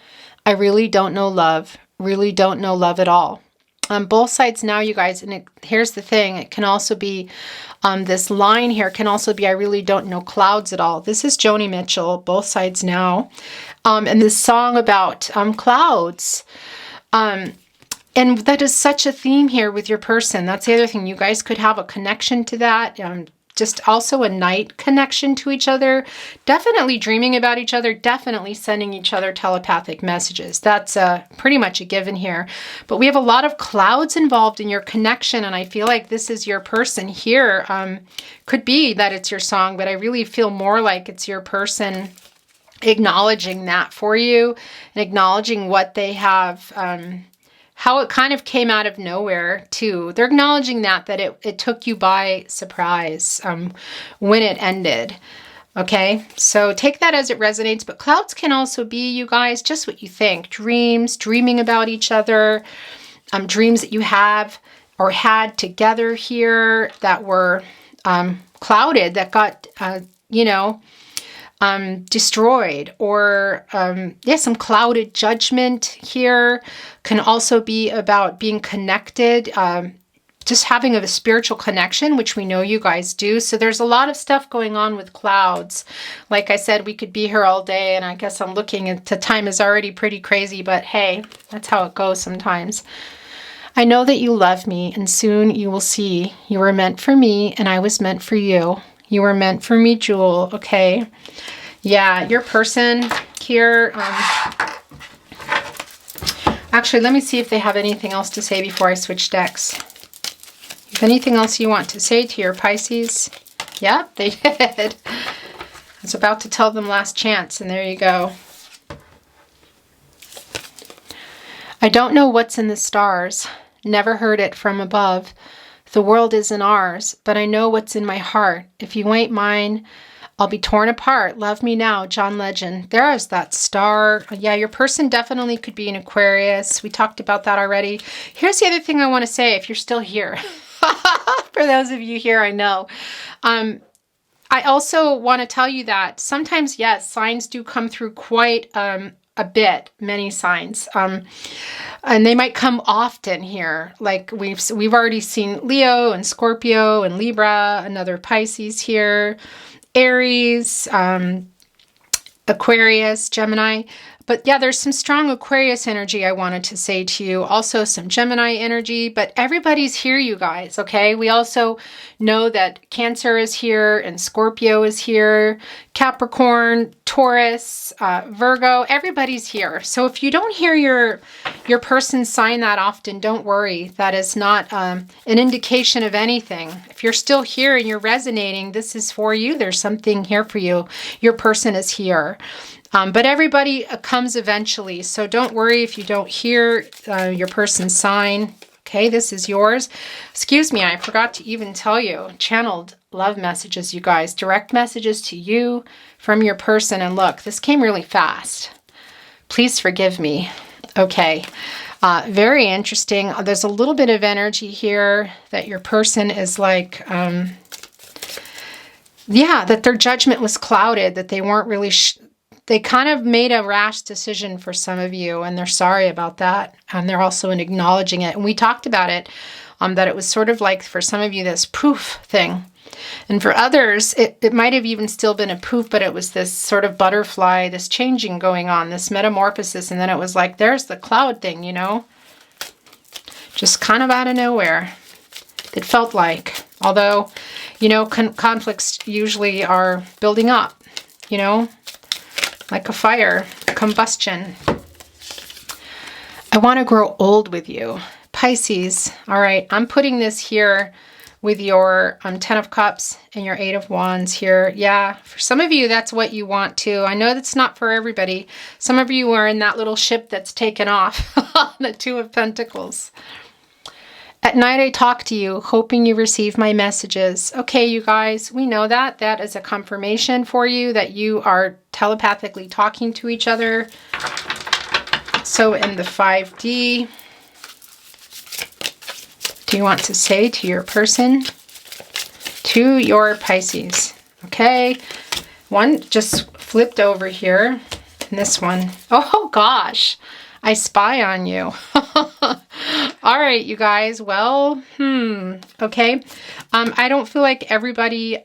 I really don't know love, really don't know love at all. On both sides now, you guys, and here's the thing, it can also be, this line here can also be, I really don't know clouds at all. This is Joni Mitchell, both sides now. And this song about clouds. And that is such a theme here with your person. That's the other thing. You guys could have a connection to that. Just also a night connection to each other. Definitely dreaming about each other. Definitely sending each other telepathic messages. That's pretty much a given here. But we have a lot of clouds involved in your connection. And I feel like this is your person here. Could be that it's your song, but I really feel more like it's your person acknowledging that for you. And acknowledging what they have, how it kind of came out of nowhere too. They're acknowledging that it took you by surprise when it ended. Okay, so take that as it resonates. But clouds can also be, you guys, just what you think. Dreams, dreaming about each other, dreams that you have or had together here that were clouded, that got, destroyed, or some clouded judgment here. Can also be about being connected, just having a spiritual connection, which we know you guys do. So there's a lot of stuff going on with clouds. Like I said, we could be here all day, and I guess I'm looking at the time is already pretty crazy, but hey, that's how it goes sometimes. I know that you love me, and soon you will see you were meant for me, and I was meant for you. You were meant for me, Jewel. Okay. Yeah, your person here. Actually, let me see if they have anything else to say before I switch decks. If anything else you want to say to your Pisces? Yep, they did. I was about to tell them last chance, and there you go. I don't know what's in the stars. Never heard it from above. The world isn't ours, but I know what's in my heart. If you ain't mine, I'll be torn apart. Love me now, John Legend. There is that star. Yeah, your person definitely could be an Aquarius. We talked about that already. Here's the other thing I want to say, if you're still here. For those of you here, I know. I also want to tell you that sometimes, yes, signs do come through quite a bit, many signs. And they might come often here. Like we've already seen Leo and Scorpio and Libra, another Pisces here. Aries, Aquarius, Gemini. But yeah, there's some strong Aquarius energy I wanted to say to you. Also some Gemini energy, but everybody's here, you guys, okay? We also know that Cancer is here and Scorpio is here, Capricorn, Taurus, Virgo, everybody's here. So if you don't hear your person sign that often, don't worry. That is not an indication of anything. If you're still here and you're resonating, this is for you. There's something here for you. Your person is here. But everybody comes eventually, so don't worry if you don't hear your person's sign. Okay, this is yours. Excuse me, I forgot to even tell you. Channeled love messages, you guys. Direct messages to you from your person. And look, this came really fast. Please forgive me. Okay, very interesting. There's a little bit of energy here that your person is like... that their judgment was clouded, that they weren't really... They kind of made a rash decision for some of you, and they're sorry about that. And they're also acknowledging it. And we talked about it, that it was sort of like for some of you this poof thing. And for others, it might have even still been a poof, but it was this sort of butterfly, this changing going on, this metamorphosis. And then it was like, there's the cloud thing, you know? Just kind of out of nowhere. It felt like. Although, you know, conflicts usually are building up, you know? Like a fire, combustion. I want to grow old with you. Pisces. All right, I'm putting this here with your 10 of Cups and your 8 of Wands here. Yeah, for some of you, that's what you want to. I know that's not for everybody. Some of you are in that little ship that's taken off, the 2 of Pentacles. At night, I talk to you, hoping you receive my messages. Okay, you guys, we know that. That is a confirmation for you that you are telepathically talking to each other. So in the 5D, do you want to say to your person, to your Pisces? Okay, one just flipped over here, and this one, oh gosh, I spy on you. All right, you guys, well, okay. I don't feel like everybody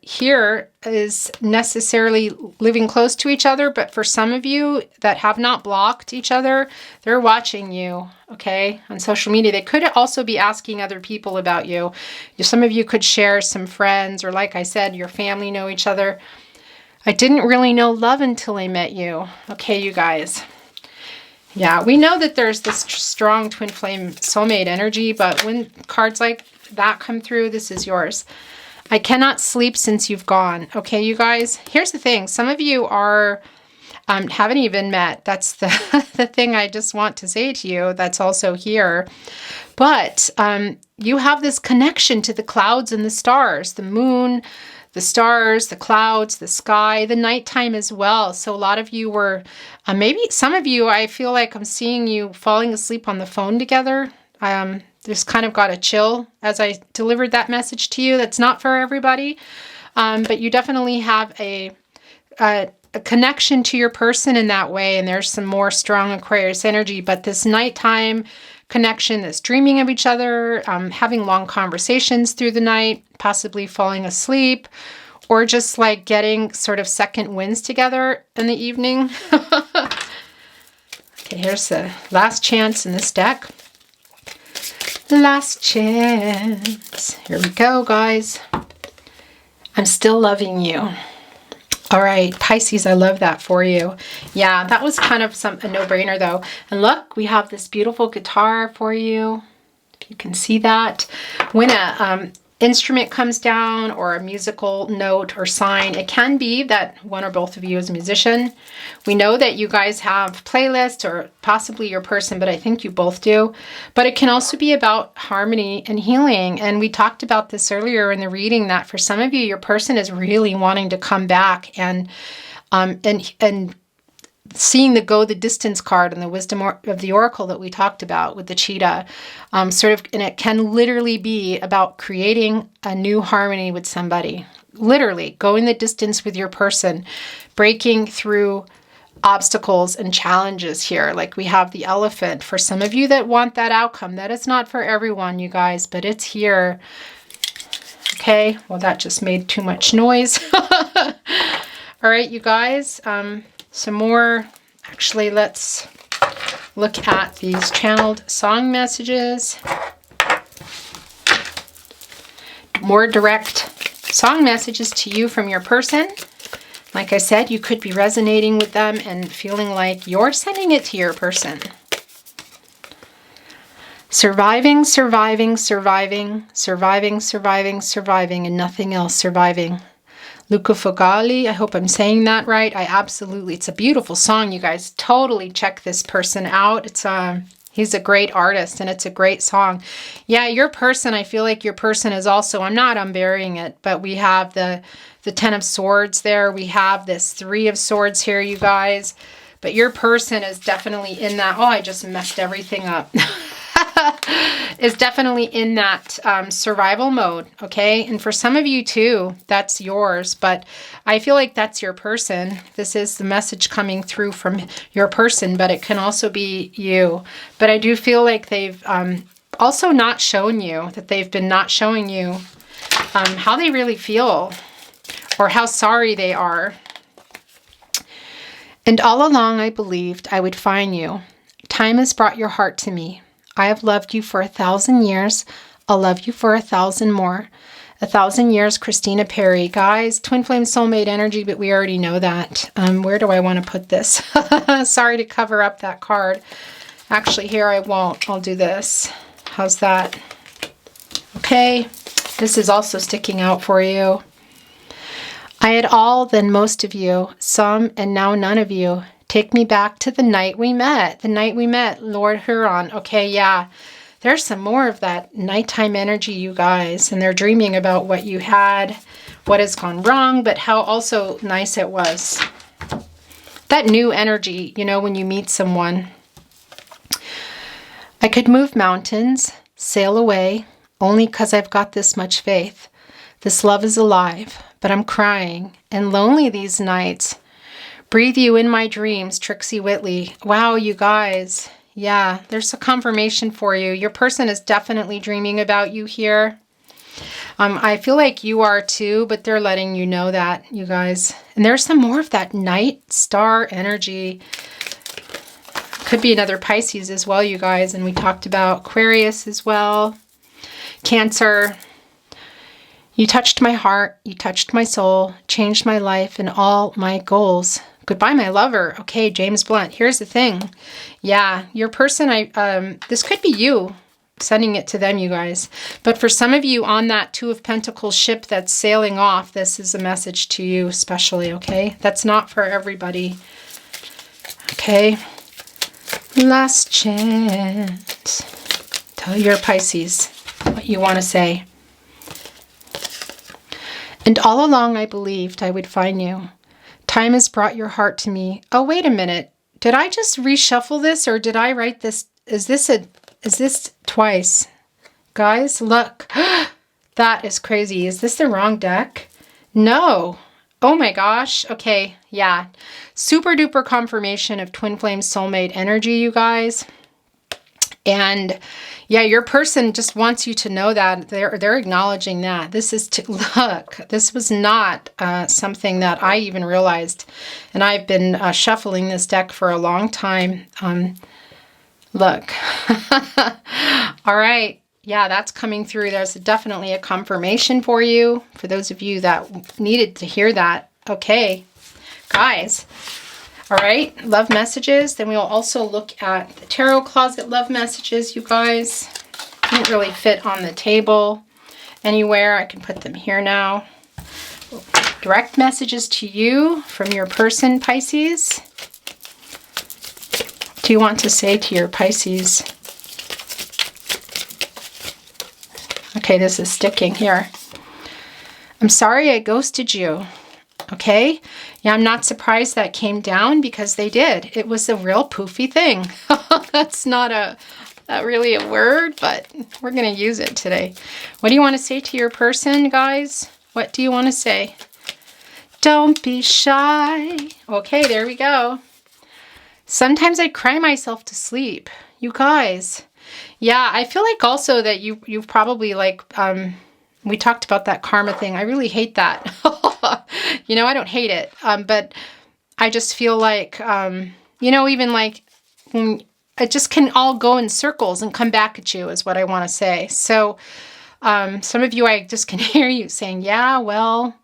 here is necessarily living close to each other, but for some of you that have not blocked each other, they're watching you, okay, on social media. They could also be asking other people about you. Some of you could share some friends, or like I said, your family know each other. I didn't really know love until I met you. Okay, you guys. Yeah, we know that there's this strong twin flame soulmate energy, but when cards like that come through, this is yours. I cannot sleep since you've gone. Okay, you guys, here's the thing. Some of you are haven't even met. That's the, the thing I just want to say to you. That's also here. But you have this connection to the clouds and the stars, the moon, the stars, the clouds, the sky, the nighttime as well. So a lot of you were, maybe some of you, I feel like I'm seeing you falling asleep on the phone together. Just kind of got a chill as I delivered that message to you. That's not for everybody, but you definitely have a connection to your person in that way. And there's some more strong Aquarius energy, but this nighttime connection, this dreaming of each other, having long conversations through the night, possibly falling asleep, or just like getting sort of second winds together in the evening. Okay, here's the last chance in this deck. Last chance. Here we go, guys. I'm still loving you. All right, Pisces, I love that for you. Yeah, that was kind of a no-brainer though. And look, we have this beautiful guitar for you. If you can see that. When a instrument comes down or a musical note or sign, it can be that one or both of you is a musician. We know that you guys have playlists, or possibly your person, but I think you both do. But it can also be about harmony and healing. And we talked about this earlier in the reading, that for some of you, your person is really wanting to come back and seeing the go the distance card and the wisdom of the oracle that we talked about with the cheetah, and it can literally be about creating a new harmony with somebody, literally going the distance with your person, breaking through obstacles and challenges here. Like we have the elephant for some of you that want that outcome. That is not for everyone, you guys, but it's here. Okay, well, that just made too much noise. All right, you guys, some more, actually, let's look at these channeled song messages. More direct song messages to you from your person. Like I said, you could be resonating with them and feeling like you're sending it to your person. Surviving, surviving, surviving, surviving, surviving, surviving, and nothing else, surviving. Luca Fogali, I hope I'm saying that right. It's a beautiful song, you guys. Totally check this person out. He's a great artist, and it's a great song. Yeah, your person, I feel like your person is also, I'm not unburying it, but we have the 10 of Swords there. We have this 3 of Swords here, you guys. But your person is definitely in that, oh, I just messed everything up. Is definitely in that survival mode, okay? And for some of you too, that's yours, but I feel like that's your person. This is the message coming through from your person, but it can also be you. But I do feel like they've also not shown you, that they've been not showing you how they really feel or how sorry they are. And all along I believed I would find you. Time has brought your heart to me. I have loved you for 1,000 years. I'll love you for 1,000 more. 1,000 years, Christina Perry. Guys, twin flame soulmate energy, but we already know that. Where do I want to put this? Sorry to cover up that card. Actually, here I won't. I'll do this. How's that? Okay. This is also sticking out for you. I had all, then most of you, some, and now none of you. Take me back to the night we met. The night we met, Lord Huron. Okay, yeah. There's some more of that nighttime energy, you guys. And they're dreaming about what you had, what has gone wrong, but how also nice it was. That new energy, you know, when you meet someone. I could move mountains, sail away, only 'cause I've got this much faith. This love is alive, but I'm crying and lonely these nights. Breathe you in my dreams, Trixie Whitley. Wow, you guys. Yeah, there's a confirmation for you. Your person is definitely dreaming about you here. I feel like you are too, but they're letting you know that, you guys. And there's some more of that night star energy. Could be another Pisces as well, you guys. And we talked about Aquarius as well. Cancer. You touched my heart. You touched my soul. Changed my life and all my goals. Goodbye, my lover. Okay, James Blunt. Here's the thing. Yeah, your person, this could be you sending it to them, you guys. But for some of you on that Two of Pentacles ship that's sailing off, this is a message to you especially, okay? That's not for everybody. Okay. Last chance. Tell your Pisces what you want to say. And all along I believed I would find you. Time has brought your heart to me. Oh, wait a minute. Did I just reshuffle this or did I write this? Is this twice? Guys, look. That is crazy. Is this the wrong deck? No. Oh my gosh. Okay. Yeah. Super duper confirmation of twin flame soulmate energy, you guys. And yeah, your person just wants you to know that they're acknowledging that this is look, this was not something that I even realized. And I've been shuffling this deck for a long time. Look. All right. Yeah, that's coming through. There's definitely a confirmation for you, for those of you that needed to hear that. Okay, guys. All right, love messages. Then we'll also look at the tarot closet love messages, you guys. Didn't really fit on the table anywhere. I can put them here now. Direct messages to you from your person, Pisces. What do you want to say to your Pisces? Okay, this is sticking here. I'm sorry I ghosted you. Okay? Yeah, I'm not surprised that came down because they did. It was a real poofy thing. That's not really a word, but we're going to use it today. What do you want to say to your person, guys? What do you want to say? Don't be shy. Okay, there we go. Sometimes I cry myself to sleep. You guys. Yeah, I feel like also that you've probably like, we talked about that karma thing. I really hate that. You know, I don't hate it. But I just feel like, you know, even like it just can all go in circles and come back at you is what I want to say. So some of you, I just can hear you saying, yeah, well,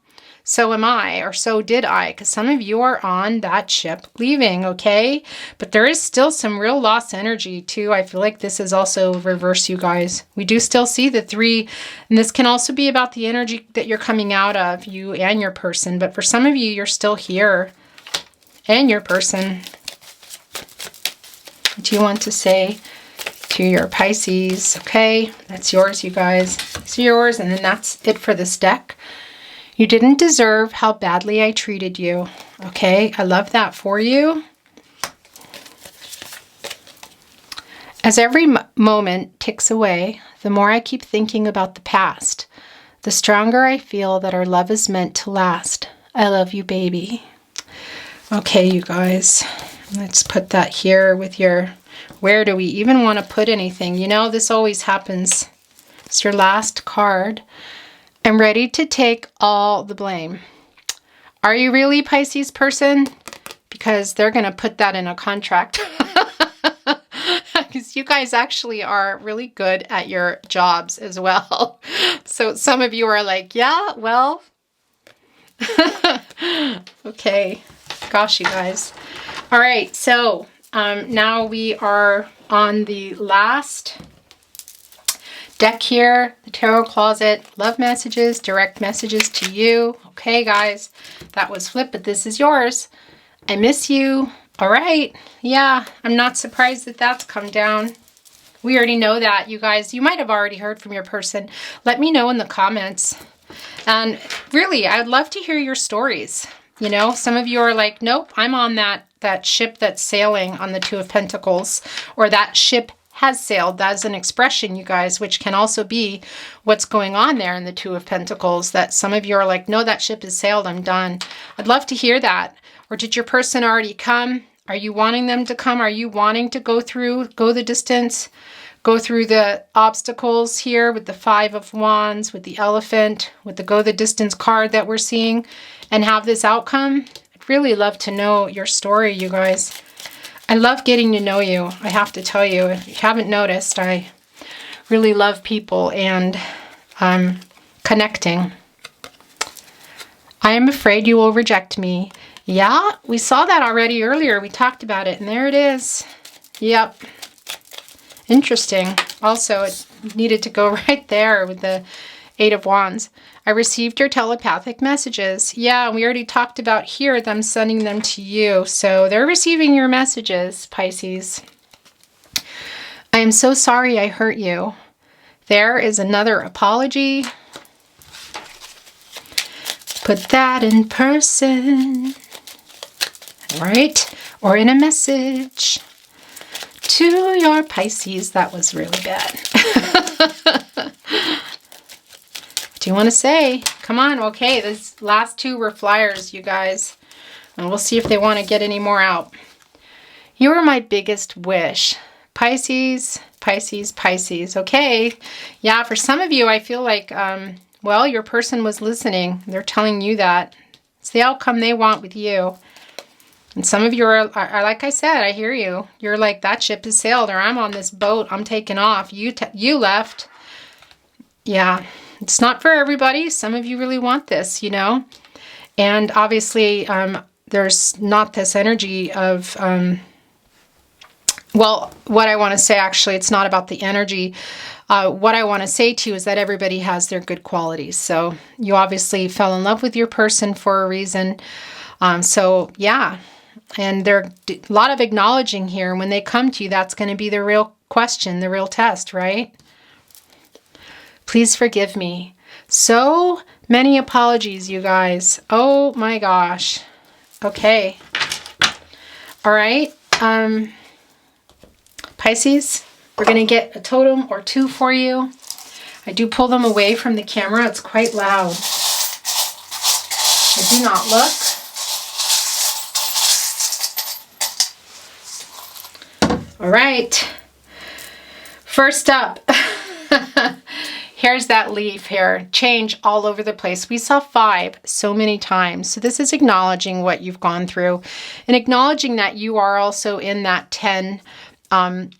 so am I, or so did I, because some of you are on that ship leaving, okay? But there is still some real lost energy too. I feel like this is also reverse, you guys. We do still see the 3, and this can also be about the energy that you're coming out of, you and your person. But for some of you, you're still here, and your person. What do you want to say to your Pisces? Okay, that's yours, you guys. It's yours, and then that's it for this deck. You didn't deserve how badly I treated you. Okay, I love that for you. As every moment ticks away, the more I keep thinking about the past, the stronger I feel that our love is meant to last. I love you, baby. Okay, you guys, let's put that here with your, where do we even want to put anything? You know, this always happens. It's your last card. I'm ready to take all the blame. Are you really, Pisces person? Because they're going to put that in a contract. Because you guys actually are really good at your jobs as well. So some of you are like, yeah, well. Okay. Gosh, you guys. All right. So now we are on the last deck here, the tarot closet, love messages, direct messages to you. Okay, guys, that was flip, but this is yours. I miss you. All right. Yeah, I'm not surprised that that's come down. We already know that, you guys. You might have already heard from your person. Let me know in the comments. And really, I'd love to hear your stories. You know, some of you are like, nope, I'm on that ship that's sailing on the Two of Pentacles, or that ship has sailed. That's an expression, you guys, which can also be what's going on there in the Two of Pentacles, that some of you are like, no, that ship has sailed, I'm done. I'd love to hear that. Or did your person already come? Are you wanting them to come? Are you wanting to go the distance? Go through the obstacles here with the Five of Wands, with the Elephant, with the go the distance card that we're seeing, and have this outcome? I'd really love to know your story, you guys. I love getting to know you. I have to tell you, if you haven't noticed, I really love people and connecting. I am afraid you will reject me. Yeah, we saw that already earlier. We talked about it, and there it is. Yep. Interesting. Also, it needed to go right there with the Eight of Wands. I received your telepathic messages. Yeah, we already talked about here them sending them to you. So they're receiving your messages, Pisces. I am so sorry I hurt you. There is another apology. Put that in person. Right? Or in a message. To your Pisces. That was really bad. What do you want to say? Come on. Okay, these last two were flyers, you guys. And we'll see if they want to get any more out. You are my biggest wish. Pisces, Pisces, Pisces. Okay. Yeah, for some of you, I feel like, well, your person was listening. They're telling you that. It's the outcome they want with you. And some of you are like I said, I hear you. You're like, that ship has sailed, or I'm on this boat. I'm taking off. You left. Yeah, it's not for everybody. Some of you really want this, you know. And obviously, there's not this energy of, well, what I want to say, actually, it's not about the energy. What I want to say to you is that everybody has their good qualities. So you obviously fell in love with your person for a reason. So yeah. And there's a lot of acknowledging here. And when they come to you, that's going to be the real question, the real test, right? Please forgive me. So many apologies, you guys. Oh my gosh. Okay. All right. Pisces, we're going to get a totem or two for you. I do pull them away from the camera. It's quite loud. I do not look. All right, first up, here's that leaf here, change all over the place. We saw 5 so many times. So this is acknowledging what you've gone through and acknowledging that you are also in that 10. In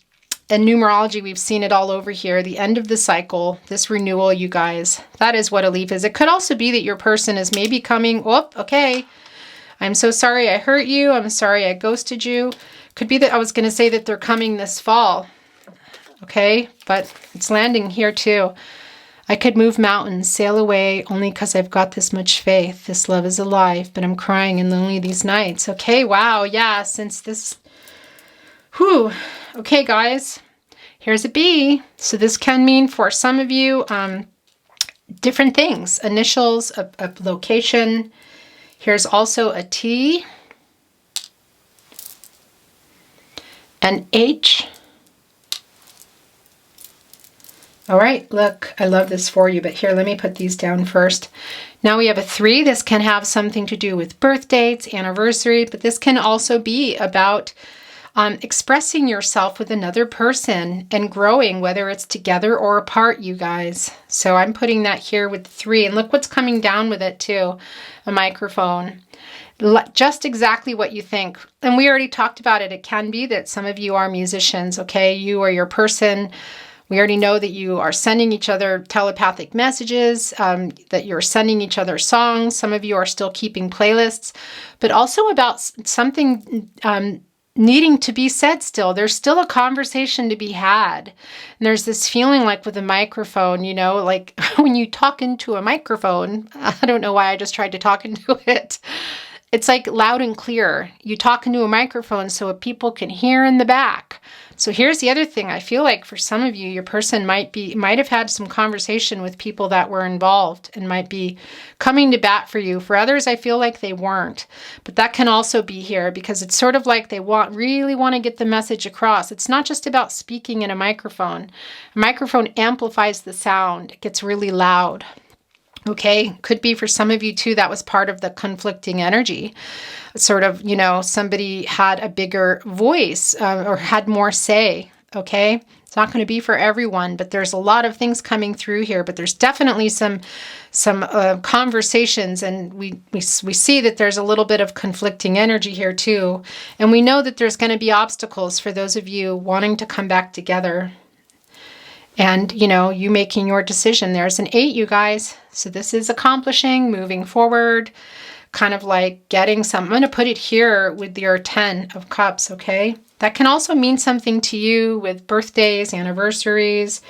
numerology, we've seen it all over here, the end of the cycle, this renewal, you guys. That is what a leaf is. It could also be that your person is maybe coming, oh, okay, I'm so sorry I hurt you. I'm sorry I ghosted you. Could be that I was going to say that they're coming this fall. Okay, but it's landing here too. I could move mountains, sail away, only because I've got this much faith. This love is alive, but I'm crying and lonely these nights. Okay, wow, yeah, since this... Whew. Okay, guys, here's a B. So this can mean for some of you different things. Initials, a location. Here's also a T. An H. All right, look, I love this for you, but here, let me put these down first. Now we have a 3. This can have something to do with birth dates, anniversary, but this can also be about expressing yourself with another person and growing, whether it's together or apart, you guys. So I'm putting that here with 3, and look what's coming down with it too, a microphone. Just exactly what you think. And we already talked about it. It can be that some of you are musicians, okay? You or your person. We already know that you are sending each other telepathic messages, that you're sending each other songs. Some of you are still keeping playlists, but also about something needing to be said still. There's still a conversation to be had. And there's this feeling like with a microphone, you know, like when you talk into a microphone, I don't know why I just tried to talk into it. It's like loud and clear. You talk into a microphone so people can hear in the back. So here's the other thing. I feel like for some of you, your person might have had some conversation with people that were involved and might be coming to bat for you. For others, I feel like they weren't. But that can also be here because it's sort of like they really want to get the message across. It's not just about speaking in a microphone. A microphone amplifies the sound. It gets really loud. Okay, could be for some of you too, that was part of the conflicting energy. Sort of, you know, somebody had a bigger voice or had more say, okay? It's not going to be for everyone, but there's a lot of things coming through here, but there's definitely some conversations, and we see that there's a little bit of conflicting energy here too. And we know that there's going to be obstacles for those of you wanting to come back together. And, you know, you making your decision. There's an 8, you guys. So this is accomplishing, moving forward, kind of like getting some. I'm going to put it here with your 10 of Cups, okay? That can also mean something to you with birthdays, anniversaries.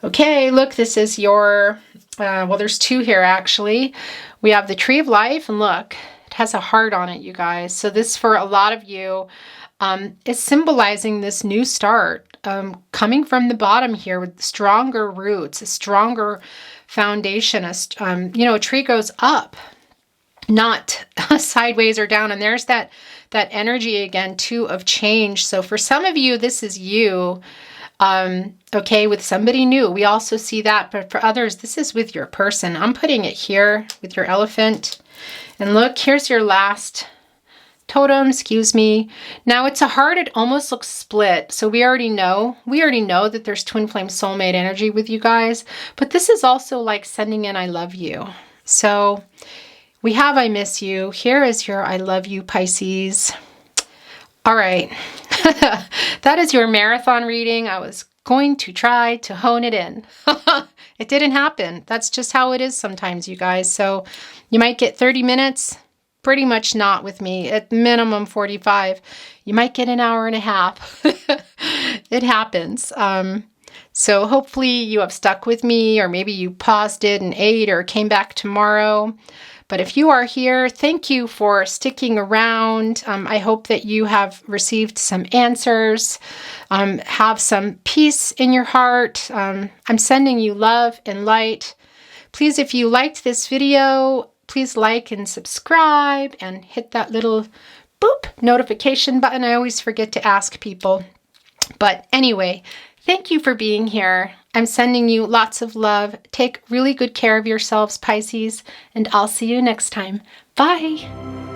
Okay, look, this is your, well, there's 2 here, actually. We have the Tree of Life, and look, it has a heart on it, you guys. So this, for a lot of you, is symbolizing this new start. Coming from the bottom here with stronger roots, a stronger foundation. You know, a tree goes up, not sideways or down. And there's that energy again too of change. So for some of you, this is you, okay, with somebody new. We also see that, but for others, this is with your person. I'm putting it here with your elephant. And look, here's your last totem, excuse me. Now it's a heart. It almost looks split. So we already know that there's twin flame soulmate energy with you guys, but this is also like sending in I love you. So we have I miss you. Here is your I love you, Pisces. All right. That is your marathon reading. I was going to try to hone it in. It didn't happen. That's just how it is sometimes, you guys. So you might get 30 minutes. Pretty much not with me, at minimum 45. You might get an hour and a half. It happens. So hopefully you have stuck with me, or maybe you paused it and ate or came back tomorrow. But if you are here, thank you for sticking around. I hope that you have received some answers, have some peace in your heart. I'm sending you love and light. Please, if you liked this video, please like and subscribe and hit that little boop notification button. I always forget to ask people. But anyway, thank you for being here. I'm sending you lots of love. Take really good care of yourselves, Pisces, and I'll see you next time. Bye.